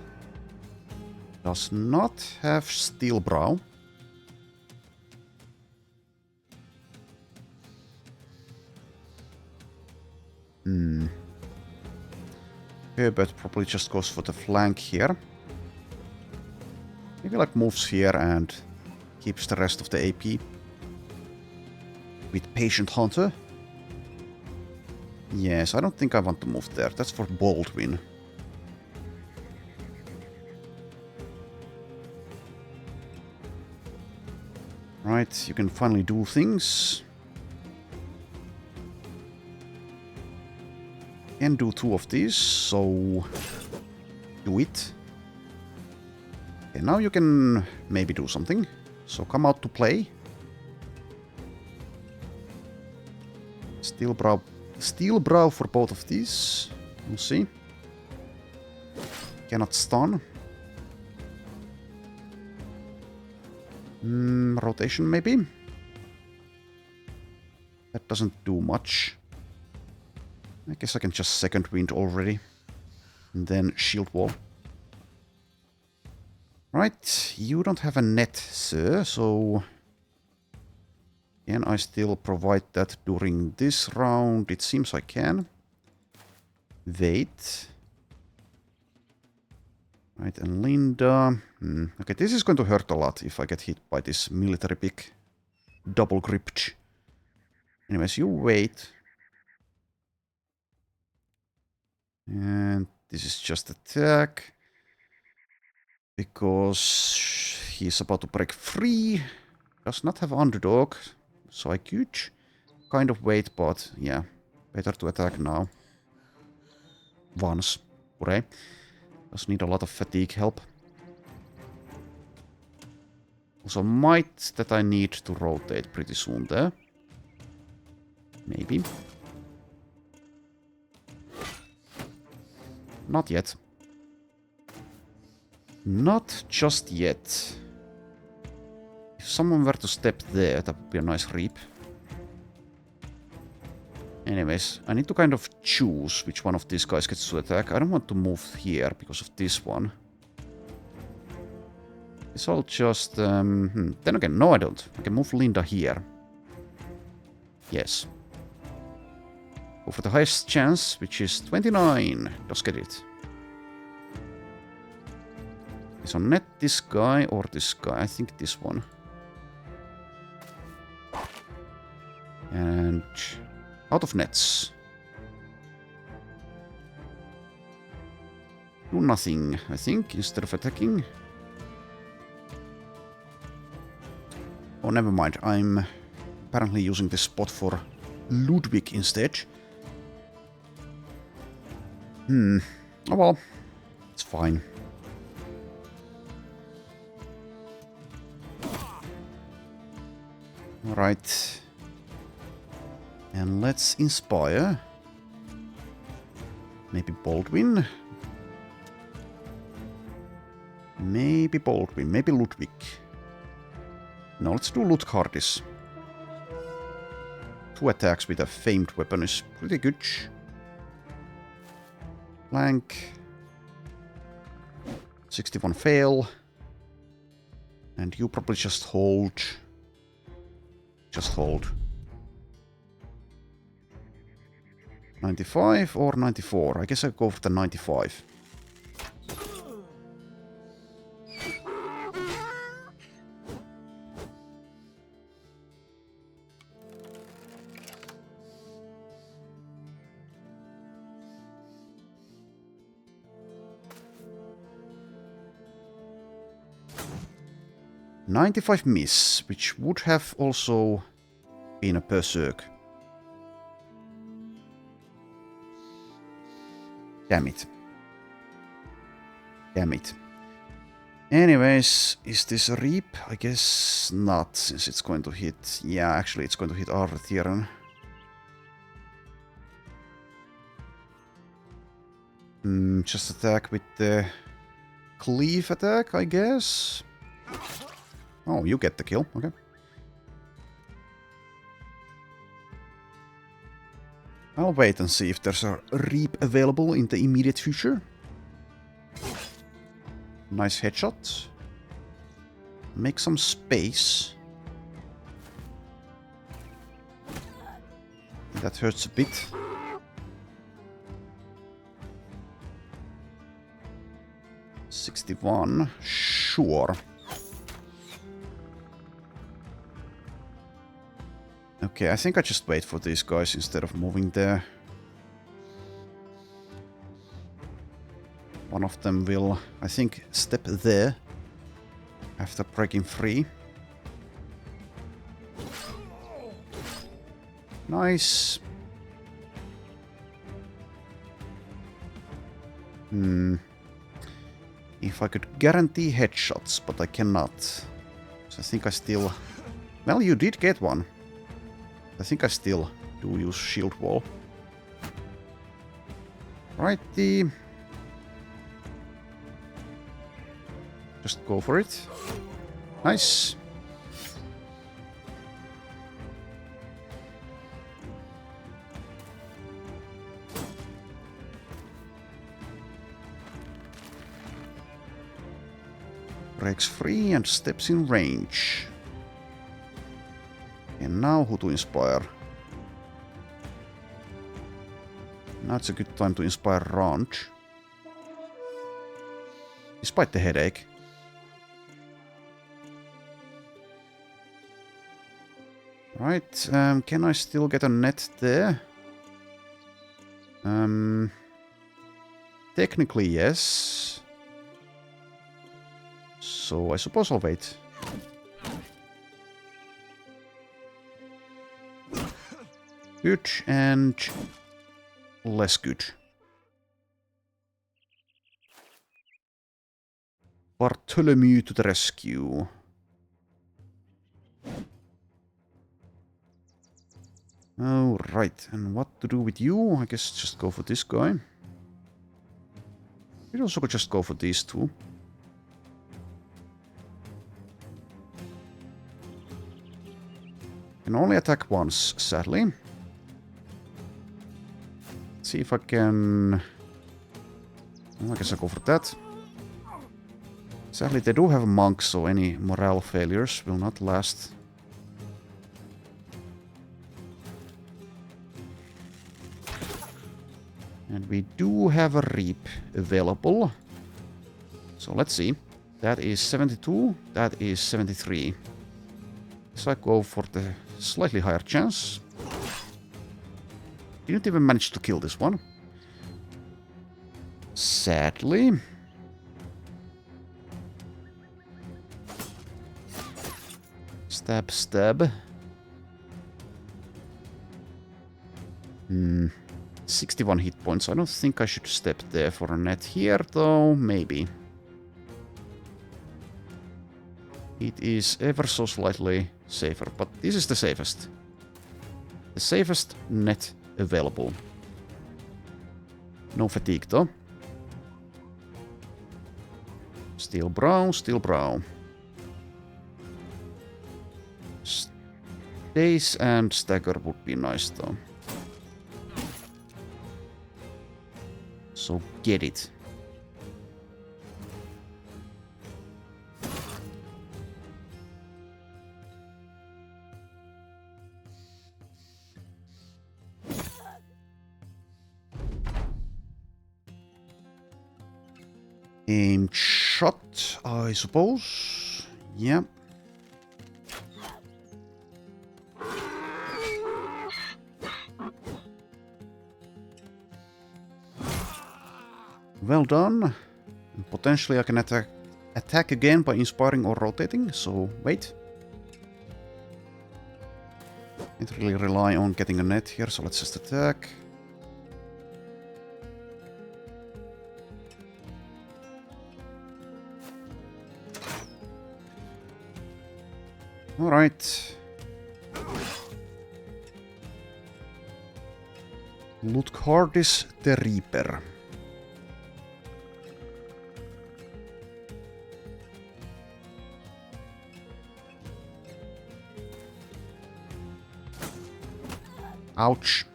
Does not have Steel Brow. Herbert probably just goes for the flank here. Maybe like moves here and keeps the rest of the AP. With Patient Hunter. Yes, I don't think I want to move there. That's for Baldwin. Right, you can finally do things. Can do 2 of these, so do it. Okay, now you can maybe do something. So come out to play. Steel Brow for both of these. We'll see. Cannot stun. Rotation maybe. That doesn't do much. I guess I can just second wind already. And then shield wall. Right, you don't have a net, sir, so... Can I still provide that during this round? It seems I can. Wait. Right, and Linda. Okay, this is going to hurt a lot if I get hit by this military pick. Double gripped. Anyways, you wait. And this is just attack. Because he's about to break free. Does not have underdog. So I could kind of wait, but yeah. Better to attack now. Once. Hooray. Does need a lot of fatigue help. Also might that I need to rotate pretty soon there. Maybe. Not yet. Not just yet. If someone were to step there, that would be a nice reap. Anyways, I need to kind of choose which one of these guys gets to attack. I don't want to move here because of this one. It's all just... Then again, no I don't. I can move Linda here. Yes. Go for the highest chance, which is 29. Does get it. Is on net this guy or this guy? I think this one. And... out of nets. Do nothing, I think, instead of attacking. Oh, never mind. I'm apparently using this spot for Ludwig instead. Oh well. It's fine. Alright. And let's inspire. Maybe Baldwin. Maybe Baldwin. Maybe Ludwig. No, let's do Luthardis. 2 attacks with a famed weapon is pretty good. Flank. 61 fail. And you probably just hold. Just hold. 95 or 94? I guess I'll go for the 95. $95 miss, which would have also been a berserk. Damn it. Damn it. Anyways, is this a reap? I guess not, since it's going to hit... Yeah, actually it's going to hit Arthurian. Just attack with the cleave attack, I guess. Oh, you get the kill, okay. I'll wait and see if there's a reap available in the immediate future. Nice headshot. Make some space. That hurts a bit. $61. Sure. Okay, I think I just wait for these guys instead of moving there. One of them will, I think, step there after breaking free. Nice. If I could guarantee headshots, but I cannot. So I think I still... Well, you did get one. I think I still do use shield wall. Righty. Just go for it. Nice. Breaks free and steps in range. And now who to inspire? Now it's a good time to inspire Ranch. Despite the headache. Right, can I still get a net there? Technically, yes. So I suppose I'll wait. Good, and less good. Bartholomew to the rescue. Oh, right. And what to do with you? I guess just go for this guy. We also could just go for these two. Can only attack once, sadly. Let's see if I can... Well, I guess I'll go for that. Sadly, they do have a monk, so any morale failures will not last. And we do have a reap available. So let's see. That is 72. That is 73. So I go for the slightly higher chance. Didn't even manage to kill this one. Sadly. Stab, stab. 61 hit points. I don't think I should step there for a net here, though. Maybe. It is ever so slightly safer, but this is the safest. The safest net available. No fatigue, though. Steel brow, steel brow. Daze and stagger would be nice, though. So get it. Aimed shot, I suppose. Yeah. Well done. And potentially I can attack again by inspiring or rotating, so wait. Can't really rely on getting a net here, so let's just attack. Alright. Luthgardis the Reaper. Ouch.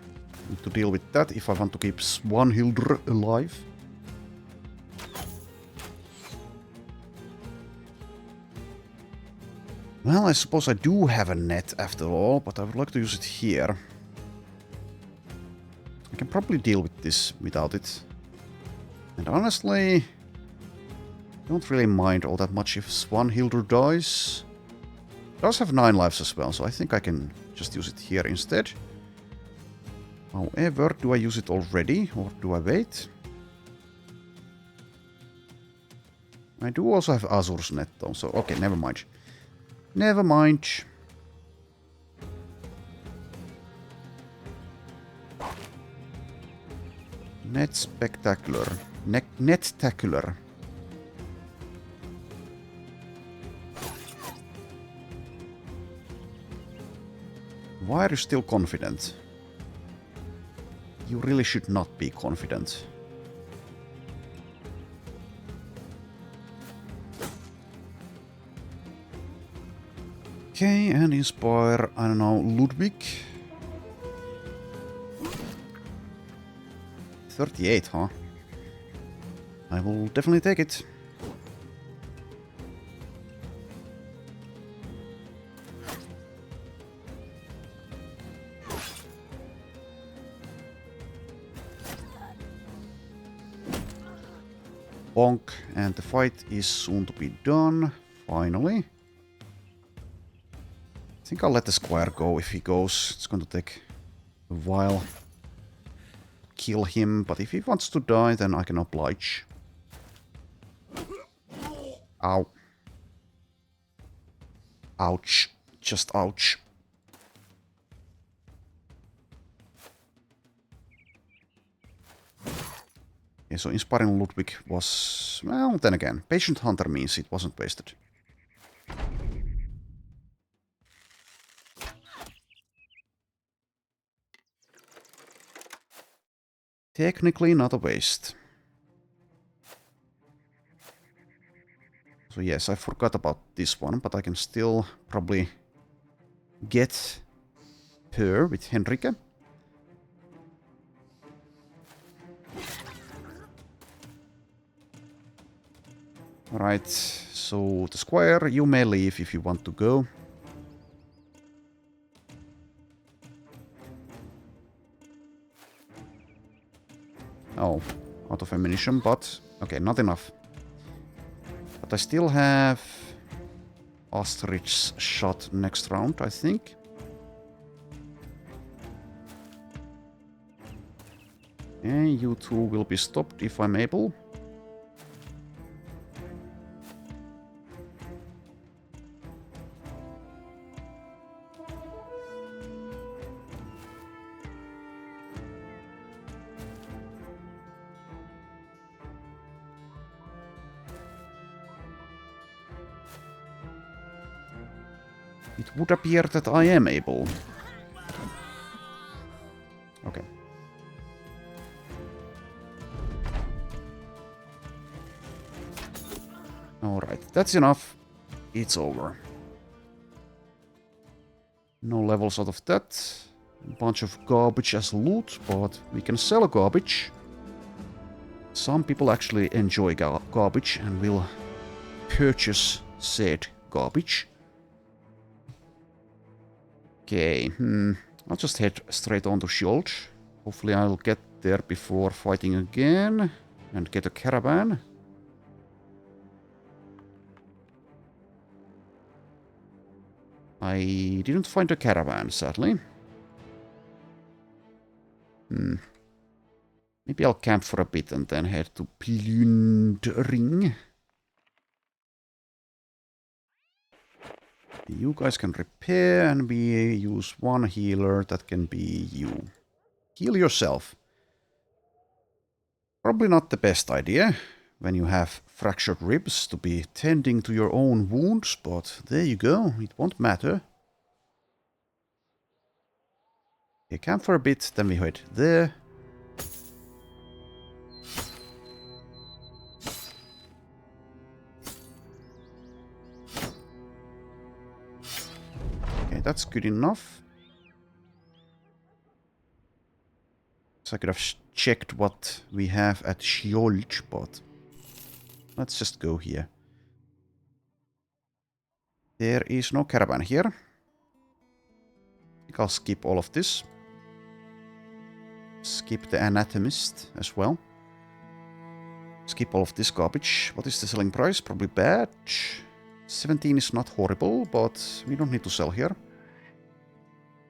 Need to deal with that if I want to keep Swanhildr alive. Well, I suppose I do have a net after all, but I would like to use it here. I can probably deal with this without it. And honestly, I don't really mind all that much if Swanhildr dies. It does have 9 lives as well, so I think I can just use it here instead. However, do I use it already, or do I wait? I do also have Azur's net though, so okay, never mind. Never mind. Net spectacular. Net-tacular. Why are you still confident? You really should not be confident. Okay, and inspire, I don't know, Ludwig. 38, huh? I will definitely take it. Bonk. And the fight is soon to be done. Finally. I think I'll let the squire go if he goes. It's going to take a while to kill him. But if he wants to die, then I can oblige. Ow. Ouch. Just ouch. Okay, so inspiring Ludwig was... Well, then again, Patient Hunter means it wasn't wasted. Technically not a waste. So yes, I forgot about this one, but I can still probably get her with Henrike. Alright, so the squire, you may leave if you want to go. Oh, out of ammunition, but... Okay, not enough. But I still have Ostrich's shot next round, I think. Okay, you two will be stopped if I'm able. It would appear that I am able. Okay. Alright, that's enough. It's over. No levels out of that. A bunch of garbage as loot, but we can sell garbage. Some people actually enjoy garbage and will purchase said garbage. Okay, I'll just head straight on to Skjold. Hopefully I'll get there before fighting again and get a caravan. I didn't find a caravan, sadly. Maybe I'll camp for a bit and then head to Plundering. You guys can repair, and we use one healer. That can be you. Heal yourself. Probably not the best idea when you have fractured ribs to be tending to your own wounds, but there you go. It won't matter. Okay, camp for a bit, then we head there. That's good enough. So I could have checked what we have at Skjold, but let's just go here. There is no caravan here. I think I'll skip all of this. Skip the anatomist as well. Skip all of this garbage. What is the selling price? Probably bad. 17 is not horrible, but we don't need to sell here.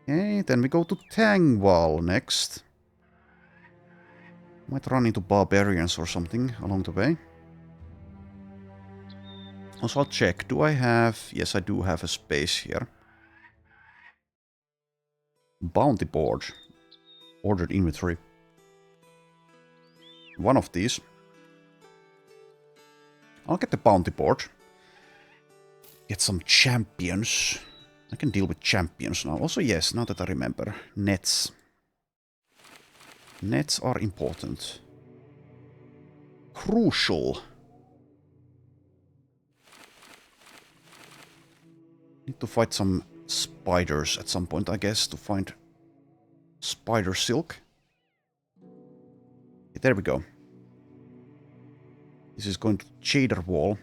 Okay, then we go to Tangwall next. Might run into barbarians or something along the way. Also, I'll check. Do I have... Yes, I do have a space here. Bounty board. Ordered inventory. One of these. I'll get the bounty board. Get some champions. I can deal with champions now. Also, yes, now that I remember. Nets. Nets are important. Crucial. Need to fight some spiders at some point, I guess, to find spider silk. Okay, there we go. This is going to Shader Wall.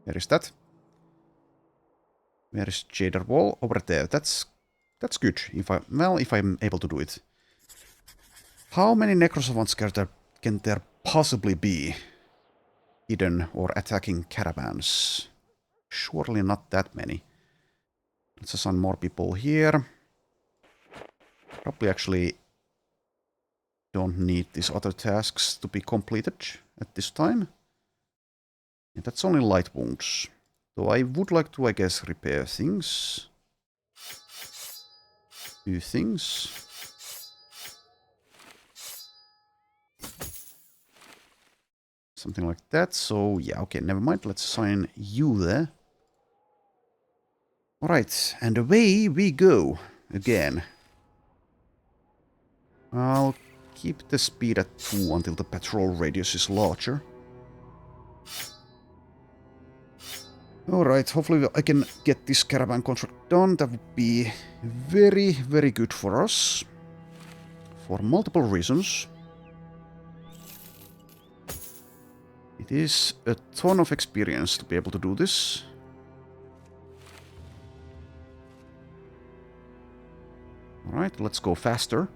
Where is that? Where is Shader Wall? Over there. That's good. If I'm able to do it. How many Necrosavants can can there possibly be hidden or attacking caravans? Surely not that many. Let's assign more people here. Probably actually don't need these other tasks to be completed at this time. And that's only light wounds. So I would like to, I guess, repair things. Do things. Something like that. So yeah, okay, never mind. Let's assign you there. Alright, and away we go again. I'll keep the speed at 2 until the patrol radius is larger. Alright, hopefully I can get this caravan contract done. That would be very, very good for us. For multiple reasons. It is a ton of experience to be able to do this. Alright, let's go faster.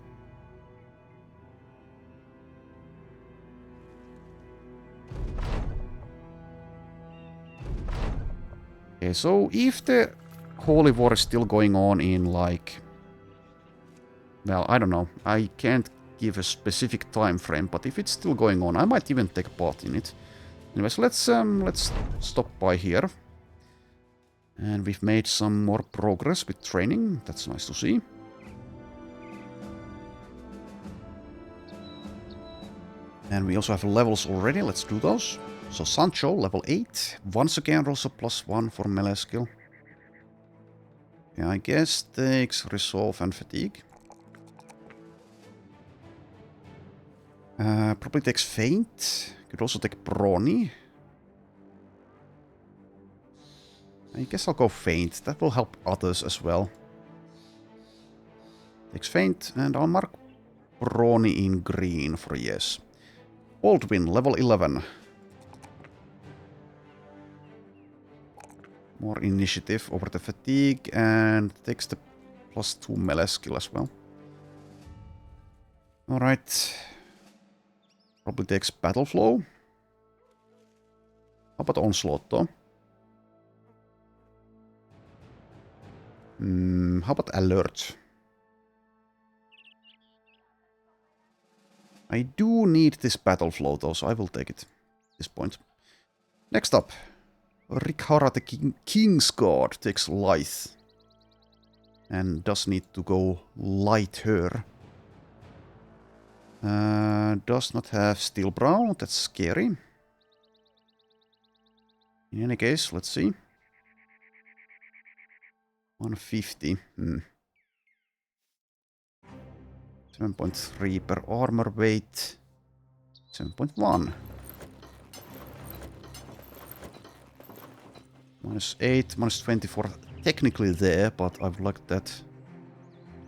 Okay, so if the Holy War is still going on in like... Well, I don't know. I can't give a specific time frame, but if it's still going on, I might even take part in it. Anyways, let's stop by here. And we've made some more progress with training. That's nice to see. And we also have levels already. Let's do those. So Sancho, level 8. Once again, also +1 for melee skill. Yeah, I guess takes resolve and fatigue. Probably takes feint. Could also take brawny. I guess I'll go feint. That will help others as well. Takes feint, and I'll mark brawny in green for yes. Baldwin, level 11. More initiative over the fatigue, and takes the +2 melee skill as well. Alright. Probably takes battle flow. How about onslaught though? How about alert? I do need this battle flow though, so I will take it at this point. Next up. Rikhara the King's Guard takes lithe. And does need to go lighter. Does not have steel brow, that's scary. In any case, let's see. 150. 7.3 per armor weight. 7.1. -8, -24. Technically there, but I would like that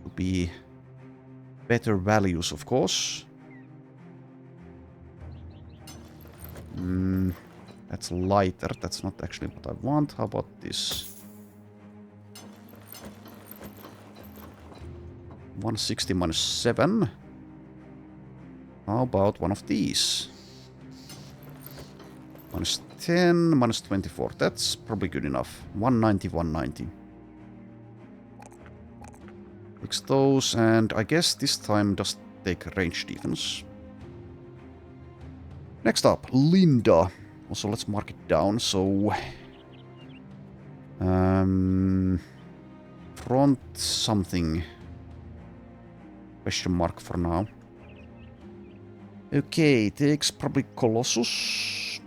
to be better values, of course. That's lighter. That's not actually what I want. How about this? 160 -7. How about one of these? -10, -24. That's probably good enough. 190, 190. Fix those, and I guess this time just take range defense. Next up, Linda. Also, let's mark it down. So, front something. Question mark for now. Okay, takes probably Colossus.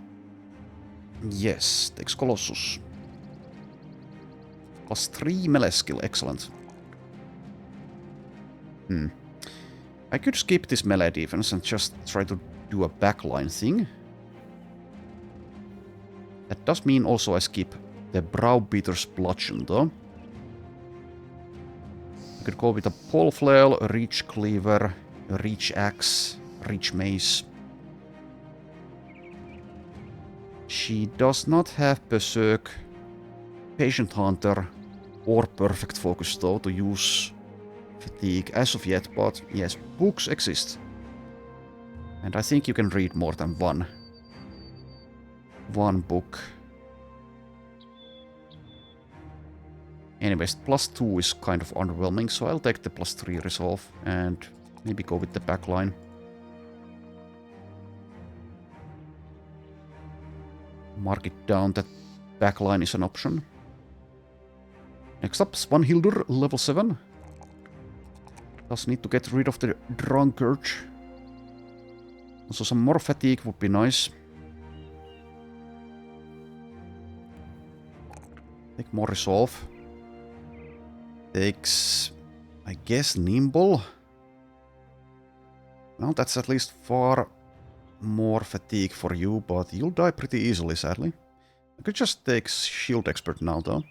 Yes, takes Colossus. +3 melee skill, excellent. I could skip this melee defense and just try to do a backline thing. That does mean also I skip the Browbeater's Bludgeon though. I could go with a Pole Flail, a Reach Cleaver, a Reach Axe, Reach Mace. She does not have Berserk, Patient Hunter, or Perfect Focus though to use Fatigue as of yet, but yes, books exist. And I think you can read more than one book. Anyways, +2 is kind of underwhelming, so I'll take the +3 resolve and maybe go with the backline. Mark it down that backline is an option. Next up, Svanhildur, level 7. Does need to get rid of the drunkard. Also some more fatigue would be nice. Take more resolve. Takes, I guess, nimble. Well, that's at least far more fatigue for you, but you'll die pretty easily, sadly. I could just take shield expert now, though.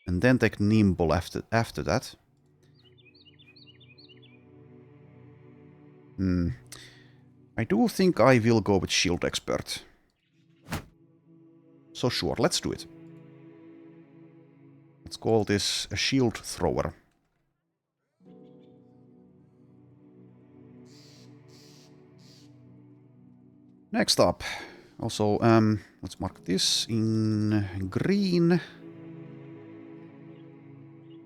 And then take nimble after that. I do think I will go with shield expert. So sure, let's do it. Let's call this a shield thrower. Next up, also, let's mark this in green.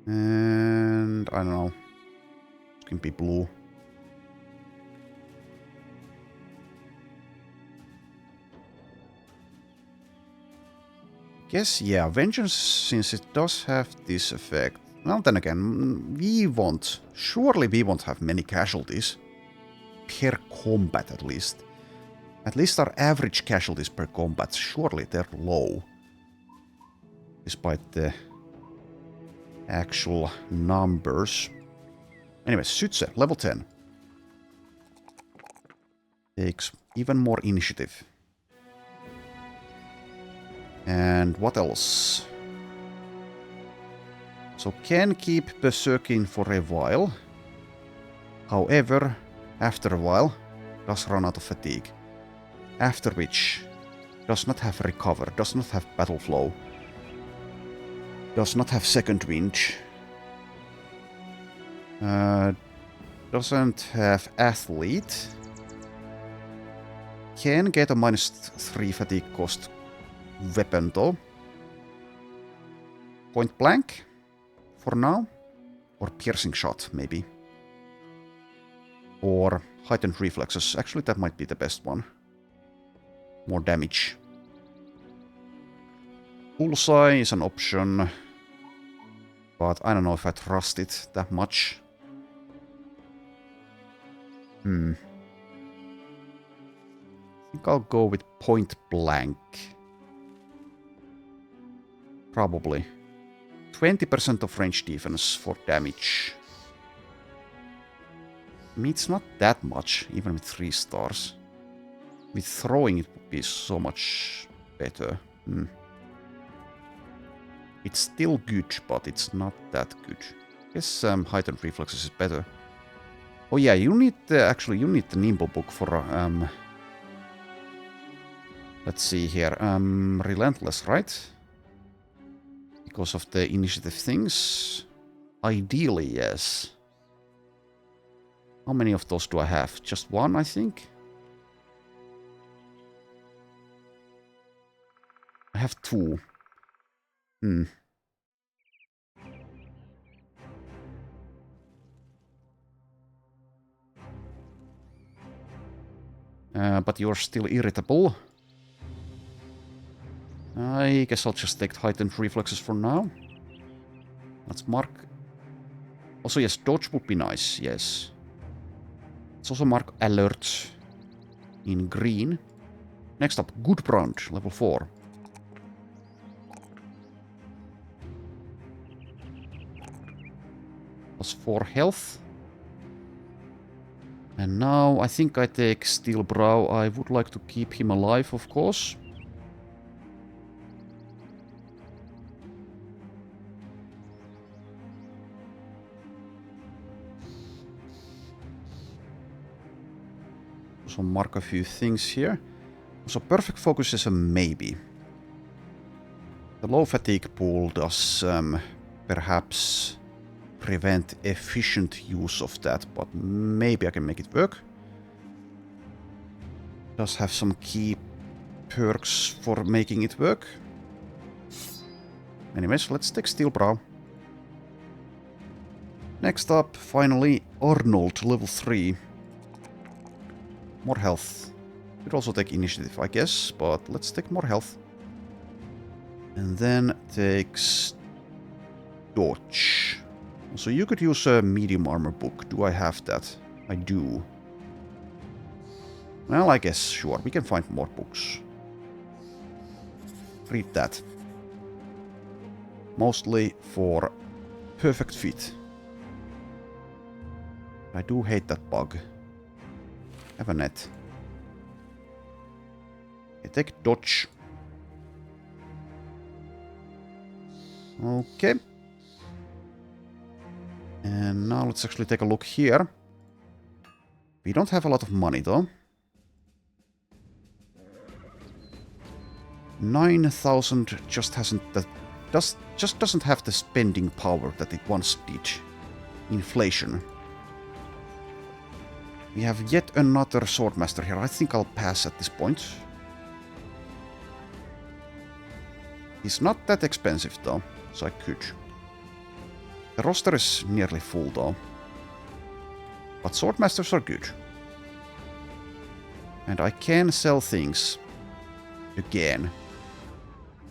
And I don't know, it can be blue. Guess, yeah, Vengeance, since it does have this effect. Well, then again, surely we won't have many casualties. Per combat, at least. At least our average casualties per combat, surely they're low. Despite the actual numbers. Anyway, Sütze, level 10. Takes even more initiative. And what else? So can keep berserking for a while. However, after a while, does run out of fatigue. After which, does not have recover, does not have battle flow. Does not have second wind. Doesn't have athlete. Can get a -3 fatigue cost weapon though. Point blank for now. Or piercing shot maybe. Or heightened reflexes. Actually that might be the best one. More damage. Bullseye is an option. But I don't know if I trust it that much. I think I'll go with point blank. Probably. 20% of range defense for damage. I mean, it's not that much, even with 3 stars. With throwing it would be so much better. It's still good, but it's not that good. I guess heightened reflexes is better. Oh yeah, you need actually you need the nimble book for let's see here. Relentless, right? Because of the initiative things. Ideally, yes. How many of those do I have? Just one, I think. I have 2. But you're still irritable. I guess I'll just take heightened reflexes for now. Let's mark. Also, yes, dodge would be nice, yes. Let's also mark alert in green. Next up, good brand, level 4. Plus 4 health. And now I think I take Steel Brow. I would like to keep him alive, of course. Also mark a few things here. So perfect focus is a maybe. The low fatigue pool does perhaps prevent efficient use of that, but maybe I can make it work. does have some key perks for making it work. Anyways, let's take Steel Brow. Next up, finally, Arnold, level 3. More health. Could also take initiative, I guess, but let's take more health. And then takes dodge. So you could use a medium armor book. Do I have that? I do. Well, I guess, sure, we can find more books. Read that. Mostly for perfect fit. I do hate that bug. Have a net. I take dodge. Okay. And now let's actually take a look here. We don't have a lot of money though. 9,000 just hasn't that just doesn't have the spending power that it once did. Inflation. We have yet another Swordmaster here. I think I'll pass at this point. He's not that expensive though, so I could. The roster is nearly full though. But Swordmasters are good. And I can sell things again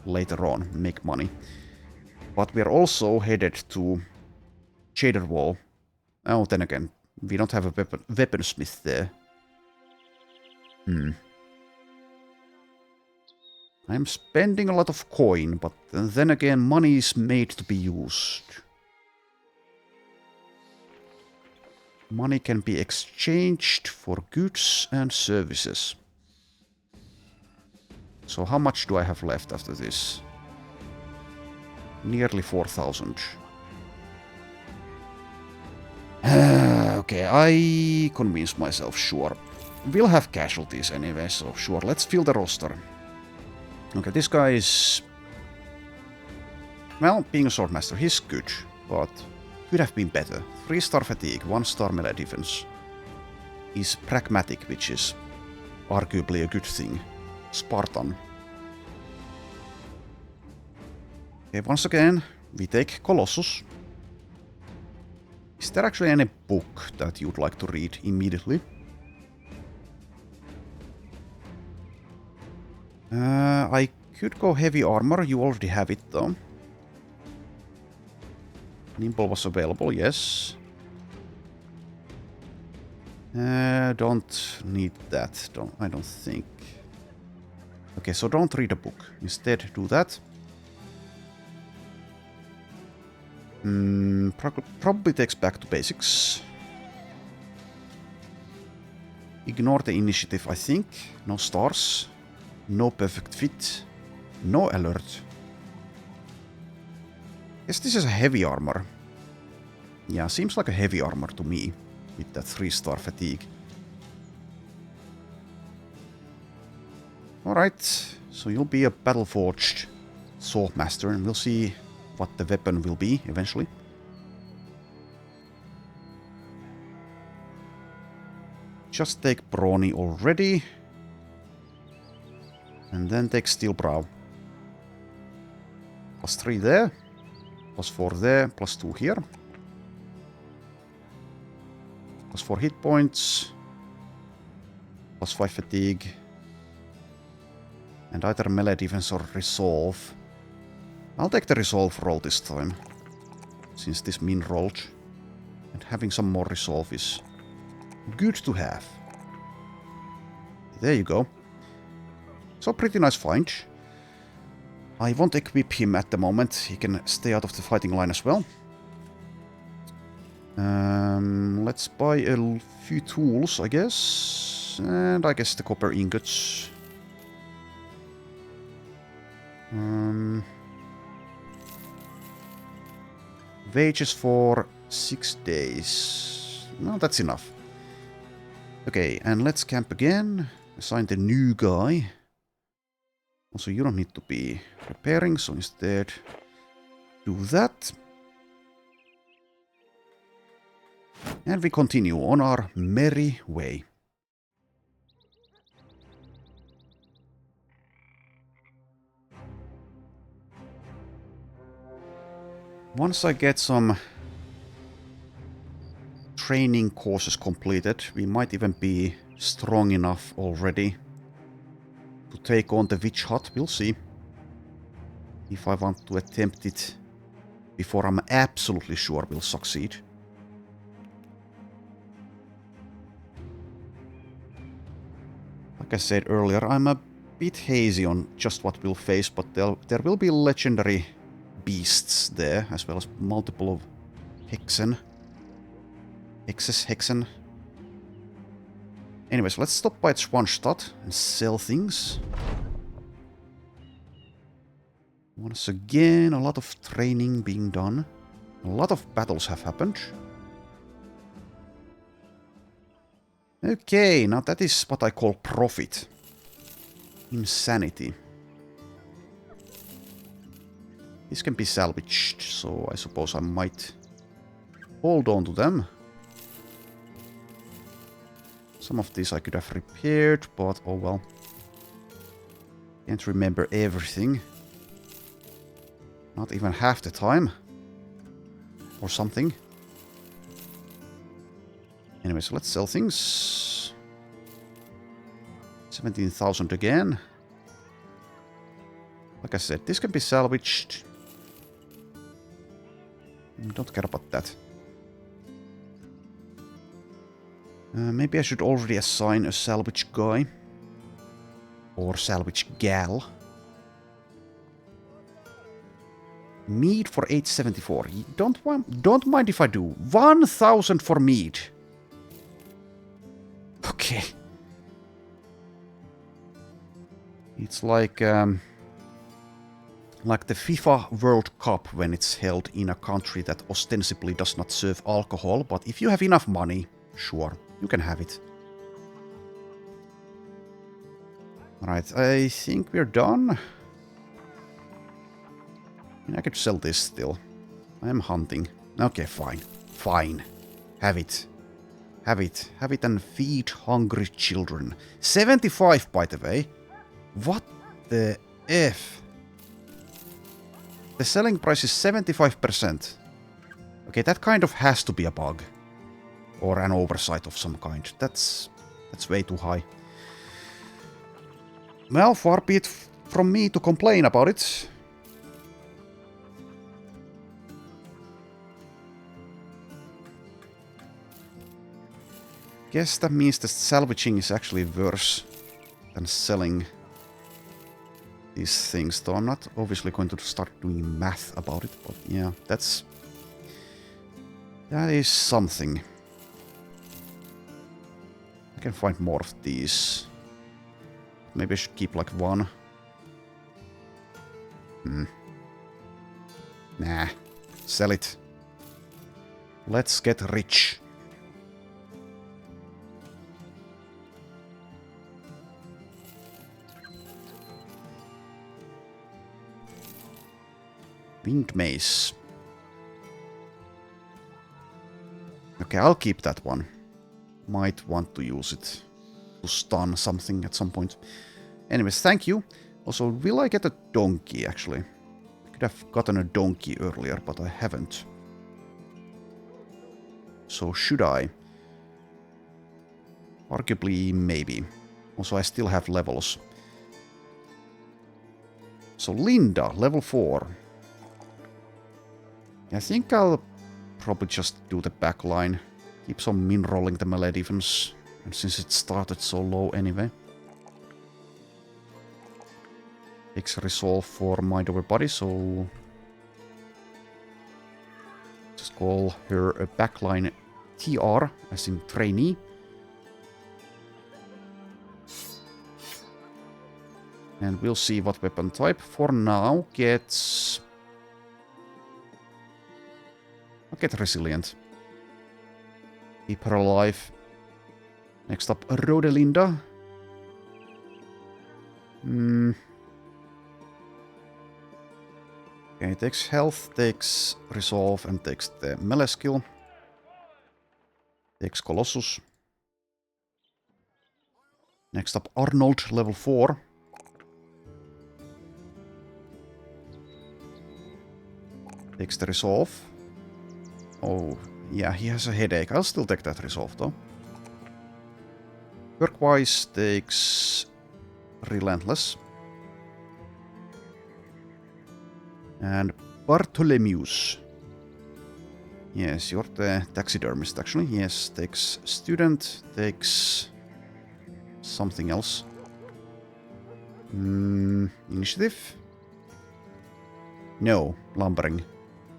later on, make money. But we're also headed to Shader Wall. Oh, then again, we don't have a weaponsmith there. I'm spending a lot of coin, but then again, money is made to be used. Money can be exchanged for goods and services. So how much do I have left after this? Nearly 4,000. Okay, I convinced myself, sure. We'll have casualties anyway, so sure, let's fill the roster. Okay, this guy is... Well, being a Swordmaster, he's good, but could have been better. 3-star fatigue, 1-star melee defense. He's pragmatic, which is arguably a good thing. Spartan. Okay, once again, we take Colossus. Is there actually any book that you'd like to read immediately? I could go heavy armor, you already have it though. Nimble was available, yes. Don't need that, I don't think. Okay, so don't read a book. Instead, do that. Probably takes back to basics. Ignore the initiative, I think. No stars. No perfect fit. No alert. Guess this is a heavy armor. Yeah, seems like a heavy armor to me. With that 3-star fatigue. Alright, so you'll be a battle-forged Swordmaster, and we'll see what the weapon will be eventually. Just take Brawny already. And then take Steel Brow. +3 there. +4 there. +2 here. +4 hit points. +5 fatigue. And either melee defense or resolve. I'll take the resolve roll this time. Since this min rolled. And having some more resolve is good to have. There you go. So pretty nice find. I won't equip him at the moment. He can stay out of the fighting line as well. Let's buy a few tools, I guess. And I guess the copper ingots. Wages for 6 days. No, that's enough. Okay, and let's camp again. Assign the new guy. Also, you don't need to be repairing, so instead do that. And we continue on our merry way. Once I get some training courses completed, we might even be strong enough already to take on the witch hut. We'll see if I want to attempt it before I'm absolutely sure we'll succeed. Like I said earlier, I'm a bit hazy on just what we'll face, but there will be legendary beasts there, as well as multiple of Hexen. Hexen. Anyways, let's stop by Schwanstadt and sell things. Once again, a lot of training being done. A lot of battles have happened. Okay, now that is what I call profit. Insanity. This can be salvaged, so I suppose I might hold on to them. Some of these I could have repaired, but oh well. Can't remember everything. Not even half the time. Or something. Anyways, let's sell things. 17,000 again. Like I said, this can be salvaged. Don't care about that. Maybe I should already assign a salvage guy. Or salvage gal. Mead for 874. Don't mind if I do. 1,000 for mead. Okay. It's like the FIFA World Cup when it's held in a country that ostensibly does not serve alcohol, but if you have enough money, sure, you can have it. Alright, I think we're done. I could sell this still. I am hunting. Okay, fine. Fine. Have it. Have it. Have it and feed hungry children. 75, by the way. What the F? The selling price is 75%. Okay, that kind of has to be a bug. Or an oversight of some kind. That's way too high. Well, far be it from me to complain about it. Guess that means that salvaging is actually worse than selling these things, though I'm not obviously going to start doing math about it, but yeah, that is something. I can find more of these. Maybe I should keep like one. Nah, sell it. Let's get rich. Winged mace. Okay, I'll keep that one. Might want to use it to stun something at some point. Anyways, thank you. Also, will I get a donkey, actually? I could have gotten a donkey earlier, but I haven't. So, should I? Arguably, maybe. Also, I still have levels. So, Linda, level 4. I think I'll probably just do the backline. Keep on min-rolling the melee defense. And since it started so low anyway. Takes resolve for mind over body, so... just call her a backline TR, as in trainee. And we'll see what weapon type. For now, gets... I'll get resilient. Keep her alive. Next up, Rodelinda. Okay, takes health, takes resolve, and takes the melee skill. Takes Colossus. Next up, Arnold, level 4. Takes the resolve. Oh, yeah, he has a headache. I'll still take that resolve, though. Work-wise takes Relentless. And Bartholomew's. Yes, you're the taxidermist, actually. Yes, takes Student, takes something else. Initiative? No, Lumbering.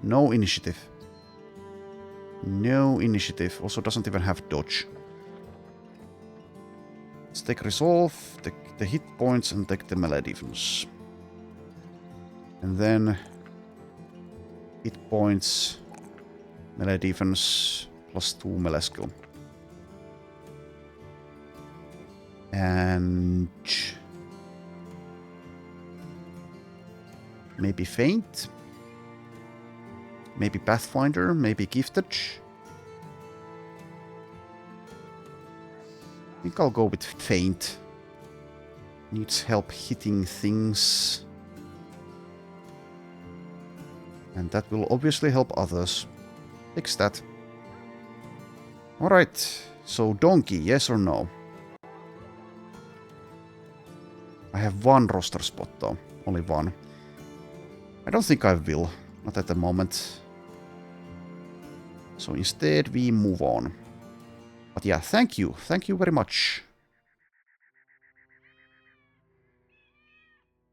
No initiative. No initiative. Also doesn't even have dodge. Let's take resolve, take the hit points, and take the melee defense. And then hit points, melee defense, +2 melee skill. And maybe Feint. Maybe Pathfinder, maybe Gifted. I think I'll go with Feint. Needs help hitting things. And that will obviously help others. Fix that. Alright, so Donkey, yes or no? I have one roster spot though, only one. I don't think I will, not at the moment. So instead we move on. But yeah, thank you very much.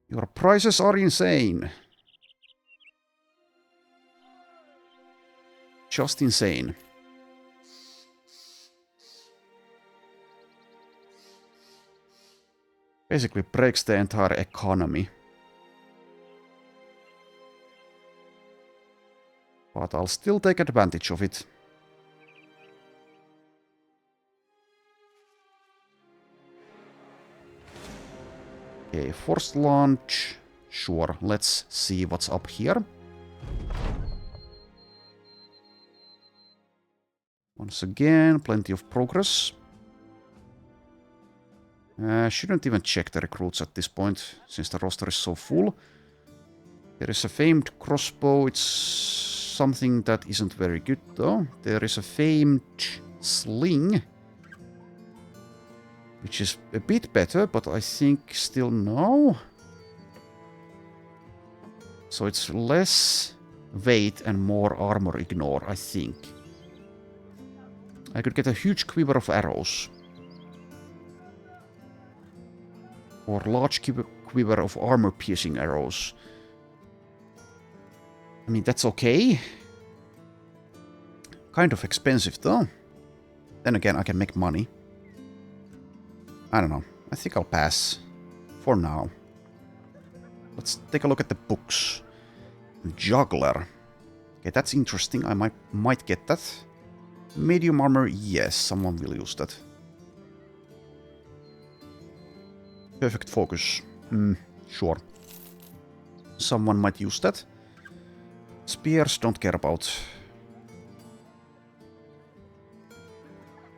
Your prices are insane. Just insane. Basically breaks the entire economy. But I'll still take advantage of it. Okay, forced launch. Sure, let's see what's up here. Once again, plenty of progress. Shouldn't even check the recruits at this point, since the roster is so full. There is a famed crossbow. It's something that isn't very good, though. There is a famed sling, which is a bit better, but I think still no. So it's less weight and more armor ignore, I think. I could get a huge quiver of arrows. Or large quiver of armor-piercing arrows. I mean, that's okay. Kind of expensive, though. Then again, I can make money. I don't know. I think I'll pass. For now. Let's take a look at the books. Juggler. Okay, that's interesting. I might get that. Medium armor, yes, someone will use that. Perfect focus. Sure. Someone might use that. Spears, don't care about.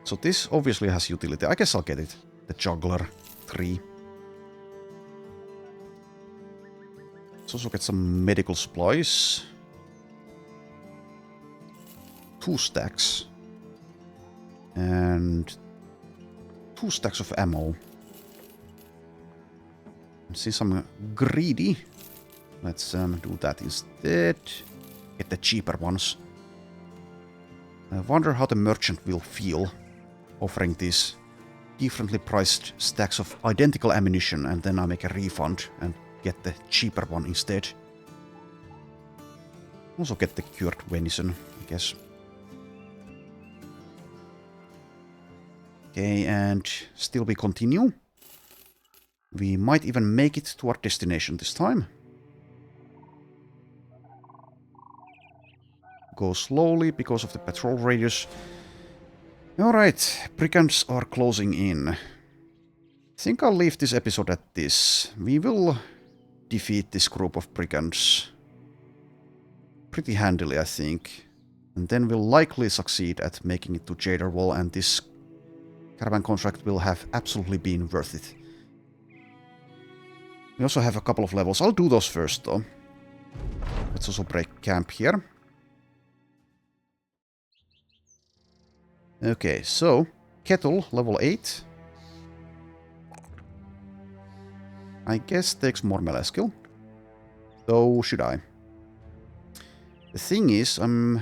So this obviously has utility. I guess I'll get it. The Juggler 3. Let's also get some medical supplies. 2 stacks. And 2 stacks of ammo. And since I'm greedy, let's do that instead. Get the cheaper ones. I wonder how the merchant will feel offering these differently priced stacks of identical ammunition, and then I make a refund and get the cheaper one instead. Also get the cured venison, I guess. Okay, and still we continue. We might even make it to our destination this time. Go slowly because of the patrol radius. Alright, brigands are closing in. I think I'll leave this episode at this. We will defeat this group of brigands pretty handily, I think. And then we'll likely succeed at making it to Jaderwall, and this caravan contract will have absolutely been worth it. We also have a couple of levels. I'll do those first, though. Let's also break camp here. Okay, so kettle level 8. I guess takes more melee skill. So should I? The thing is, I'm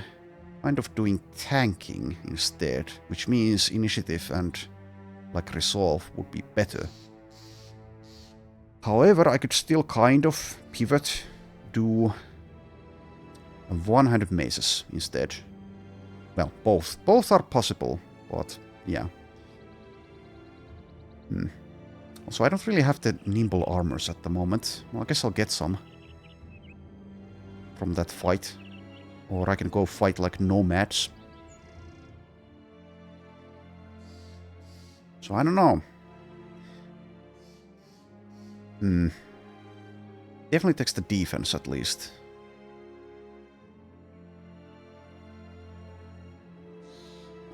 kind of doing tanking instead, which means initiative and like resolve would be better. However, I could still kind of pivot, do 100 mazes instead. Well, both are possible, but yeah. Also, I don't really have the nimble armors at the moment. Well, I guess I'll get some from that fight. Or I can go fight like nomads. So I don't know. Definitely takes the defense at least.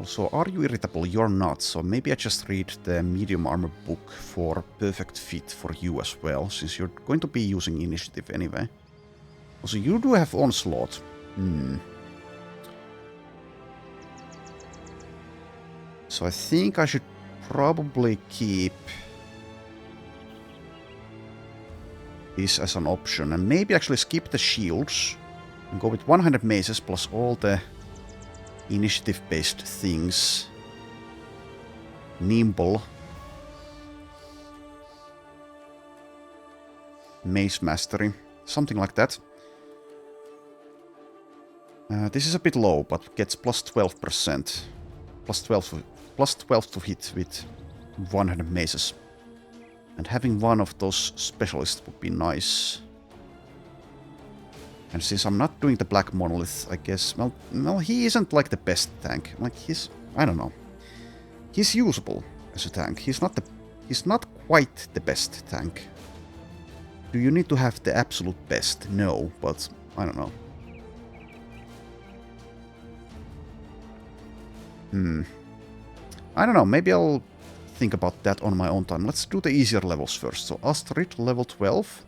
Also, are you irritable? You're not, so maybe I just read the medium armor book for perfect fit for you as well, since you're going to be using initiative anyway. Also, you do have onslaught. So I think I should probably keep this as an option, and maybe actually skip the shields and go with 100 mazes plus all the initiative-based things. Nimble. Maze Mastery. Something like that. This is a bit low, but gets plus 12%. Plus 12 to hit with 100 mazes. And having one of those specialists would be nice. And since I'm not doing the Black Monolith, I guess, well, he isn't like the best tank. Like, I don't know. He's usable as a tank. He's not quite the best tank. Do you need to have the absolute best? No, but I don't know. I don't know, maybe I'll think about that on my own time. Let's do the easier levels first. So Astrid, level 12.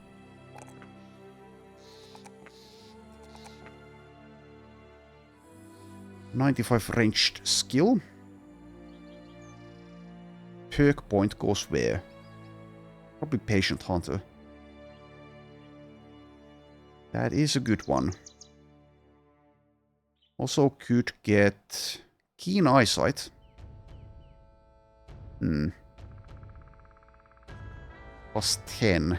.95 ranged skill. Perk point goes where? Probably Patient Hunter. That is a good one. Also could get Keen Eyesight. Plus 10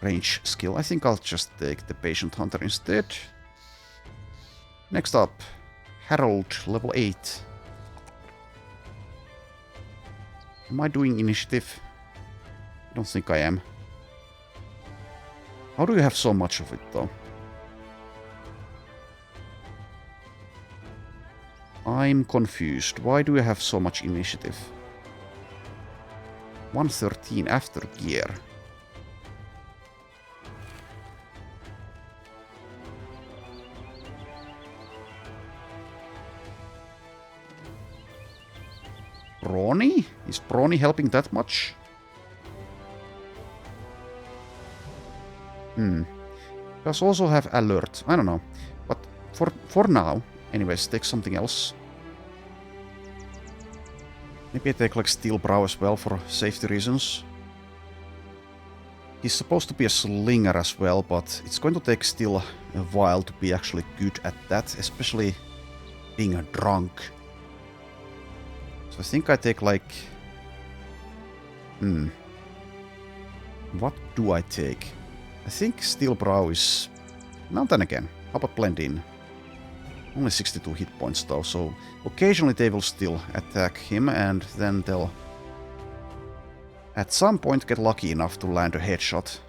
range skill. I think I'll just take the Patient Hunter instead. Next up, Harold, level 8. Am I doing initiative? I don't think I am. How do you have so much of it, though? I'm confused. Why do you have so much initiative? 113 after gear. Brawny? Is Brawny helping that much? Does also have alert. I don't know. But for now, anyways, take something else. Maybe I take like Steel Brow as well for safety reasons. He's supposed to be a slinger as well, but it's going to take still a while to be actually good at that, especially being a drunk. So I think I take like... What do I take? I think Steel Brow is... Now then again, how about Blend In? Only 62 hit points though, so occasionally they will still attack him, and then they'll at some point get lucky enough to land a headshot.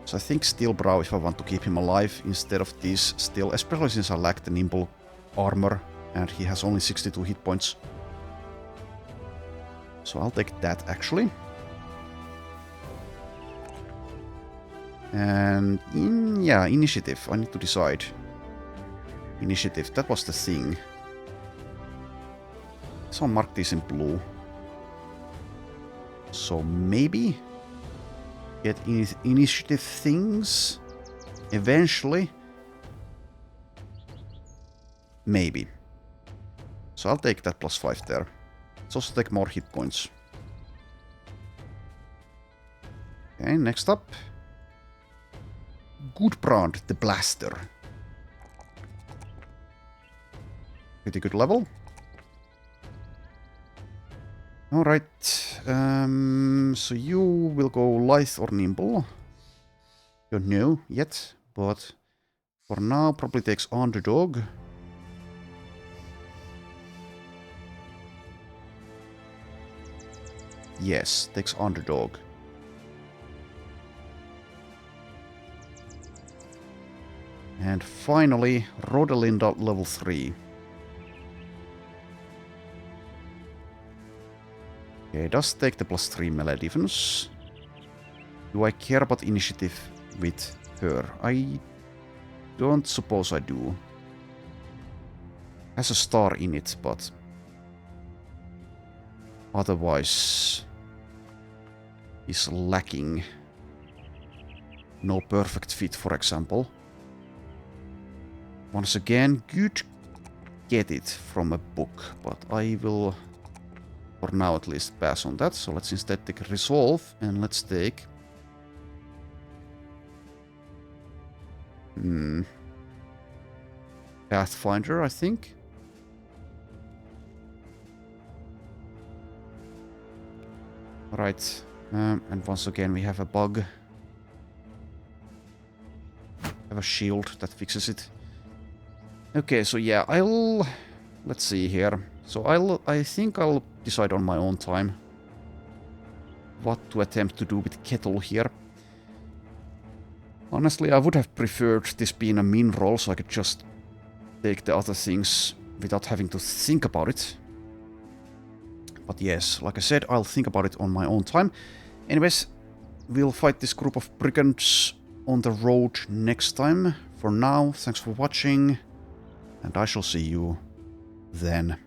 So I think Steel Brow if I want to keep him alive instead of these still, especially since I lack the nimble armor and he has only 62 hit points. So I'll take that actually. And yeah, initiative. I need to decide. Initiative, that was the thing. So I'll mark this in blue. So maybe get initiative things eventually. Maybe. So I'll take that +5 there. Let's also take more hit points. Okay, next up. Gudbrand the Blaster. Pretty good level. Alright. So you will go lithe or nimble. Don't know yet, but for now probably takes underdog. Yes, takes underdog. And finally, Rodelinda level 3. Okay, does take the +3 melee defense. Do I care about initiative with her? I don't suppose I do. Has a star in it, but otherwise is lacking. No perfect fit, for example. Once again, could get it from a book, but I will, for now at least, pass on that. So let's instead take Resolve, and let's take... Pathfinder, I think. Right, and once again we have a bug. Have a shield that fixes it. Okay, so yeah, let's see here. So I think I'll decide on my own time what to attempt to do with Kettle here. Honestly, I would have preferred this being a min roll, so I could just take the other things without having to think about it. But yes, like I said, I'll think about it on my own time. Anyways, we'll fight this group of brigands on the road next time. For now, thanks for watching, and I shall see you then.